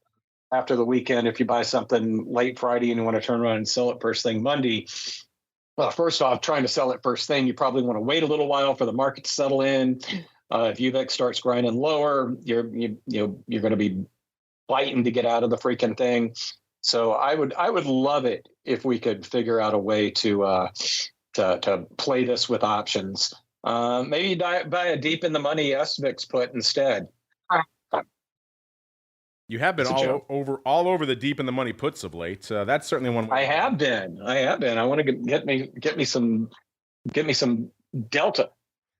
After the weekend, if you buy something late Friday and you want to turn around and sell it first thing Monday, well, first off, trying to sell it first thing, you probably want to wait a little while for the market to settle in. If UVIX starts grinding lower, you're going to be fighting to get out of the freaking thing. So I would love it if we could figure out a way to play this with options. Maybe buy a deep in the money SVIX put instead. You have been all over the deep in the money puts of late. That's certainly one way. I have been. I want to get me some delta.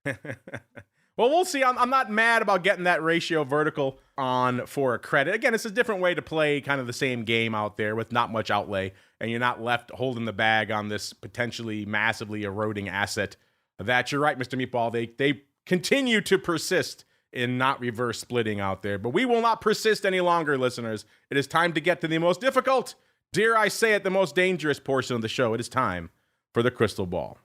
Well, we'll see. I'm not mad about getting that ratio vertical on for a credit. Again, it's a different way to play kind of the same game out there with not much outlay, and you're not left holding the bag on this potentially massively eroding asset. That you're right, Mr. Meatball. They continue to persist in not reverse splitting out there. But we will not persist any longer, listeners. It is time to get to the most difficult, dare I say it, the most dangerous portion of the show. It is time for the crystal ball.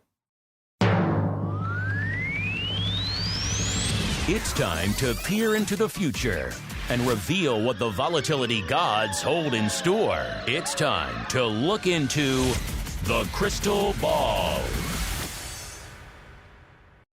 It's time to peer into the future and reveal what the volatility gods hold in store. It's time to look into the crystal ball.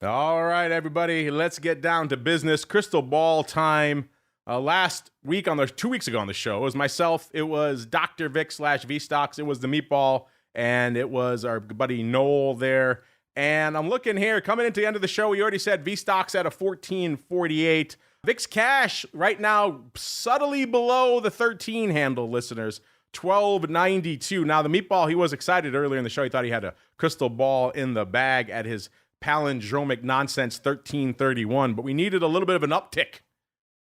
All right, everybody, let's get down to business. Crystal ball time. Last week 2 weeks ago on the show, it was myself, it was Dr. VIX / VSTOXX, it was the Meatball, and it was our buddy Noel there. And I'm looking here, coming into the end of the show, we already said VSTOXX at a 1448. VIX cash right now subtly below the 13 handle, listeners. 1292. Now, the Meatball, he was excited earlier in the show. He thought he had a crystal ball in the bag at his palindromic nonsense 1331, but we needed a little bit of an uptick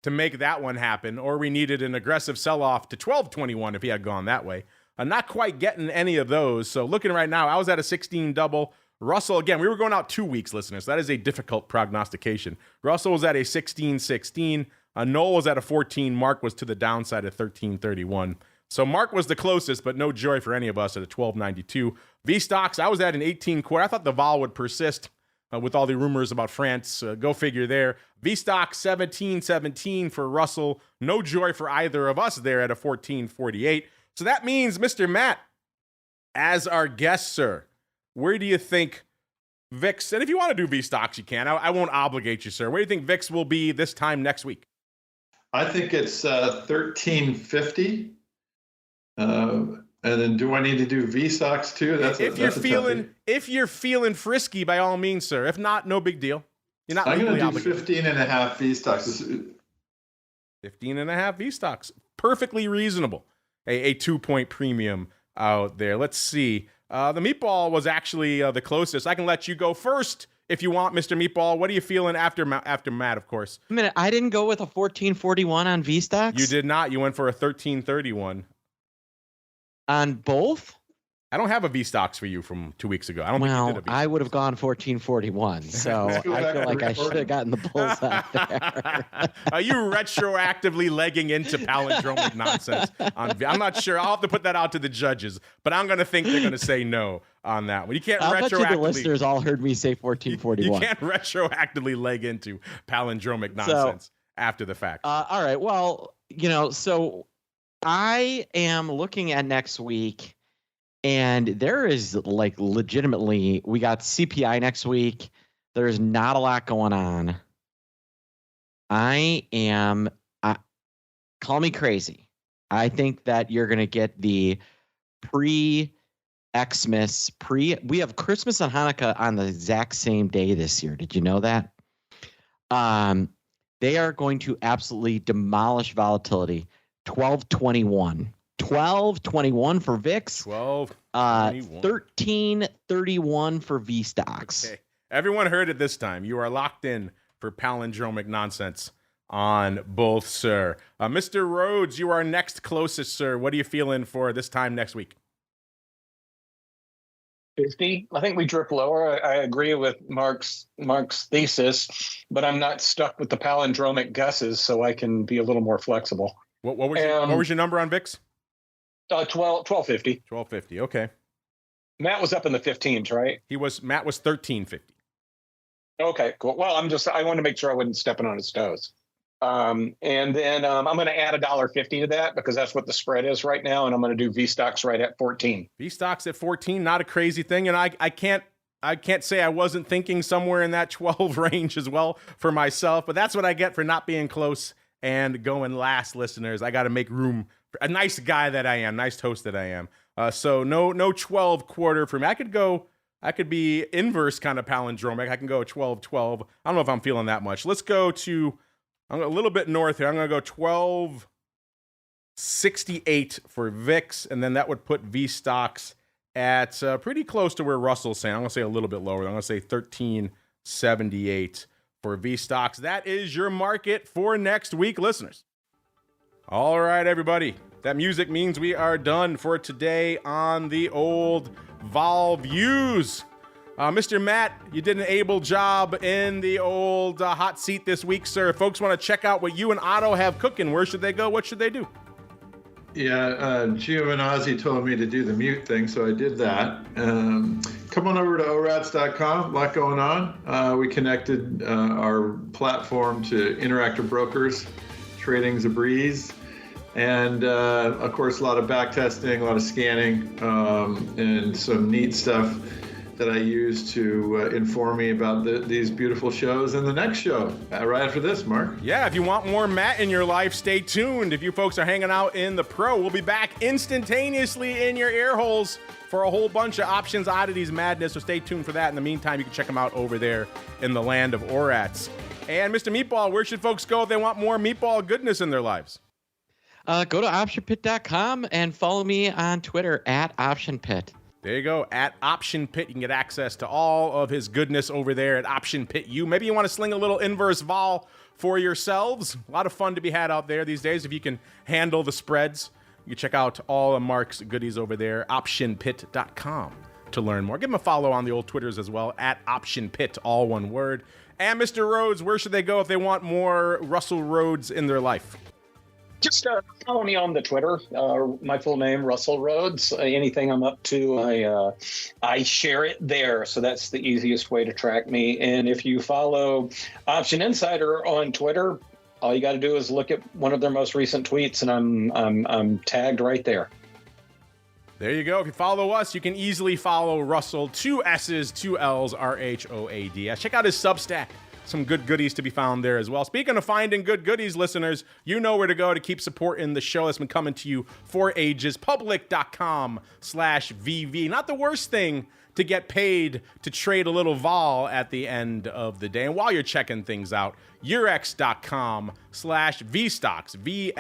to make that one happen, or we needed an aggressive sell-off to 1221 if he had gone that way. Not quite getting any of those. So looking right now, I was at a 16 double. Russell, again, we were going out 2 weeks, listeners. So that is a difficult prognostication. Russell was at a 16-16. Noel was at a 14. Mark was to the downside at 13.31. So Mark was the closest, but no joy for any of us at a 12.92. VSTOXX, I was at an 18 quarter. I thought the vol would persist with all the rumors about France. Go figure there. VSTOXX 17.17 for Russell. No joy for either of us there at a 14.48. So that means, Mr. Matt, as our guest, sir, where do you think VIX, and if you want to do VSTOXX, you can. I won't obligate you, sir. Where do you think VIX will be this time next week? I think it's 1350. And then do I need to do VSTOXX too? If you're feeling frisky, by all means, sir. If not, no big deal. You're not. I'm going to do 15 and a half VSTOXX. 15 and a half VSTOXX. Perfectly reasonable. A 2-point premium out there. Let's see. The meatball was actually the closest. I can let you go first if you want, Mr. Meatball. What are you feeling after Matt, of course? A minute, I didn't go with a 14.41 on VSTOXX? You did not. You went for a 13.31. On both? I don't have a VSTOXX for you from 2 weeks ago. I don't think you did a VSTOXX. I would have gone 14.41, so I feel like I should have gotten the bulls out there. Are you retroactively legging into palindromic nonsense? I'm not sure. I'll have to put that out to the judges, but I'm going to think they're going to say no on that one. You can't I bet you the listeners all heard me say 14.41. You can't retroactively leg into palindromic nonsense after the fact. All right. Well, so I am looking at next week. And there is legitimately, we got CPI next week. There's not a lot going on. Call me crazy. I think that you're going to get the pre-Xmas, we have Christmas and Hanukkah on the exact same day this year. Did you know that? They are going to absolutely demolish volatility. 12.21. 12.21 for VIX. 13.31 for VSTOXX. Okay. Everyone heard it this time. You are locked in for palindromic nonsense on both, sir. Mr. Rhoads, you are next closest, sir. What are you feeling for this time next week? 50. I think we drip lower. I agree with Mark's thesis, but I'm not stuck with the palindromic guesses, so I can be a little more flexible. What was your number on VIX? 1250. 1250. Okay. Matt was up in the 15s, right? Matt was 1350. Okay, cool. Well, I wanted to make sure I wasn't stepping on his toes. And then I'm going to add $1.50 to that because that's what the spread is right now. And I'm going to do VSTOXX right at 14. VSTOXX at 14, not a crazy thing. And I can't say I wasn't thinking somewhere in that 12 range as well for myself, but that's what I get for not being close and going last, listeners. I got to make room. A nice guy that I am, nice host that I am. So no 12 quarter for me. I could be inverse kind of palindromic. I can go 12-12. I don't know if I'm feeling that much. Let's go to, I'm a little bit north here. I'm going to go 12.68 for VIX, and then that would put VSTOXX at pretty close to where Russell's saying. I'm going to say a little bit lower. I'm going to say 13.78 for VSTOXX. That is your market for next week, listeners. All right, everybody. That music means we are done for today on the old Vol Views. Mr. Matt, you did an able job in the old hot seat this week, sir. If folks want to check out what you and Otto have cooking, where should they go? What should they do? Yeah, Giovinazzi told me to do the mute thing, so I did that. Come on over to orats.com. A lot going on. We connected our platform to Interactive Brokers. Trading's a breeze. And, of course, a lot of back testing, a lot of scanning, and some neat stuff that I use to inform me about these beautiful shows and the next show right after this, Mark. Yeah, if you want more Matt in your life, stay tuned. If you folks are hanging out in the pro, we'll be back instantaneously in your ear holes for a whole bunch of options, oddities, madness, so stay tuned for that. In the meantime, you can check them out over there in the land of Orats. And Mr. Meatball, where should folks go if they want more meatball goodness in their lives? Go to optionpit.com and follow me on Twitter at optionpit. There you go, at Option Pit. You can get access to all of his goodness over there at Option Pit U. Maybe you want to sling a little inverse vol for yourselves. A lot of fun to be had out there these days if you can handle the spreads. You can check out all of Mark's goodies over there, optionpit.com. to learn more. Give them a follow on the old Twitters as well, at Option Pit, all one word. And Mr. Rhoads, where should they go if they want more Russell Rhoads in their life? Just follow me on the Twitter. My full name, Russell Rhoads. Anything I'm up to, I share it there. So that's the easiest way to track me. And if you follow Option Insider on Twitter, all you got to do is look at one of their most recent tweets, and I'm tagged right there. There you go. If you follow us, you can easily follow Russell. 2 S's, 2 L's, RHOADS. Check out his Substack. Some good goodies to be found there as well. Speaking of finding good goodies, listeners, you know where to go to keep supporting the show that's been coming to you for ages. Public.com/VV. Not the worst thing to get paid to trade a little vol at the end of the day. And while you're checking things out, UX.com/VSTOXX,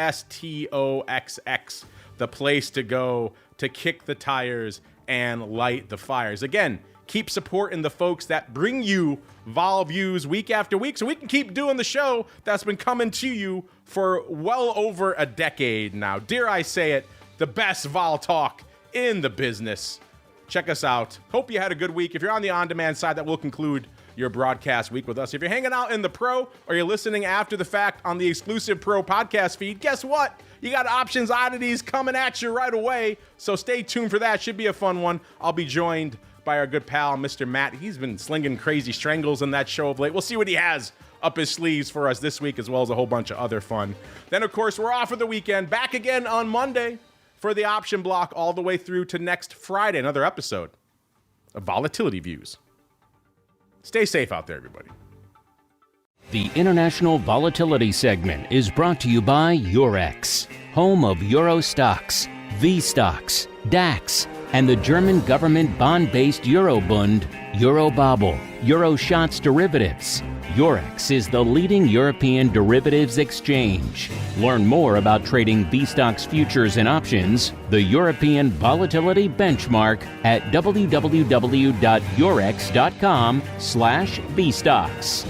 VSTOXX, the place to go to kick the tires and light the fires. Again, keep supporting the folks that bring you vol views week after week so we can keep doing the show that's been coming to you for well over a decade now. Dare I say it, the best vol talk in the business. Check us out. Hope you had a good week. If you're on the on-demand side, that will conclude your broadcast week with us. If you're hanging out in the Pro or you're listening after the fact on the exclusive Pro podcast feed, guess what? You got Options Oddities coming at you right away, so stay tuned for that. Should be a fun one. I'll be joined by our good pal, Mr. Matt. He's been slinging crazy strangles in that show of late. We'll see what he has up his sleeves for us this week, as well as a whole bunch of other fun. Then, of course, we're off for the weekend. Back again on Monday for the option block all the way through to next Friday. Another episode of Volatility Views. Stay safe out there, everybody. The International Volatility segment is brought to you by Eurex, home of Euro stocks, VSTOXX, DAX, and the German government bond-based Eurobund, Eurobobble, Euroshots derivatives. Eurex is the leading European derivatives exchange. Learn more about trading VSTOXX futures and options, the European Volatility Benchmark, at www.eurex.com/VSTOXX.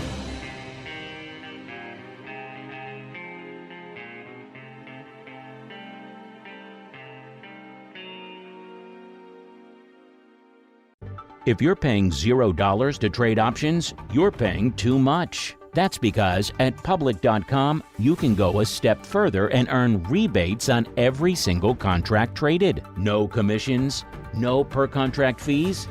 If you're paying $0 to trade options, you're paying too much. That's because at public.com, you can go a step further and earn rebates on every single contract traded. No commissions, no per contract fees.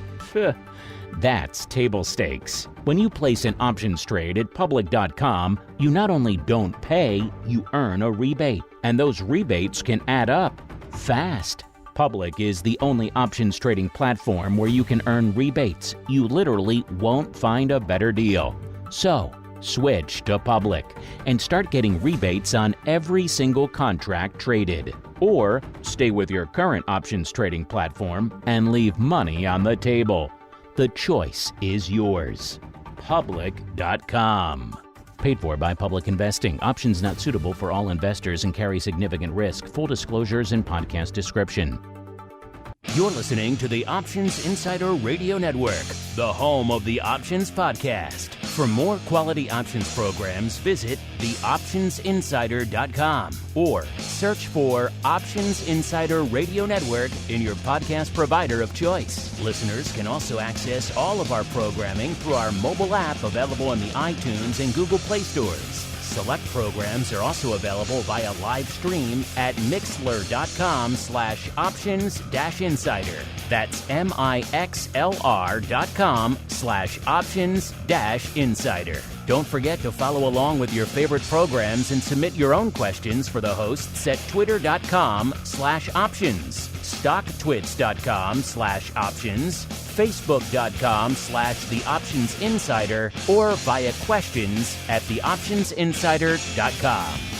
That's table stakes. When you place an options trade at public.com, you not only don't pay, you earn a rebate. And those rebates can add up fast. Public is the only options trading platform where you can earn rebates. You literally won't find a better deal. So, switch to Public and start getting rebates on every single contract traded. Or stay with your current options trading platform and leave money on the table. The choice is yours. Public.com. Paid for by Public Investing. Options not suitable for all investors and carry significant risk. Full disclosures in podcast description. You're listening to the Options Insider Radio Network, the home of the Options Podcast. For more quality options programs, visit theoptionsinsider.com or search for Options Insider Radio Network in your podcast provider of choice. Listeners can also access all of our programming through our mobile app available in the iTunes and Google Play stores. Select programs are also available via live stream at mixlr.com/options-insider. That's mixlr.com/options-insider. Don't forget to follow along with your favorite programs and submit your own questions for the hosts at twitter.com/options, stocktwits.com/options, facebook.com/theoptionsinsider, or via questions at theoptionsinsider.com.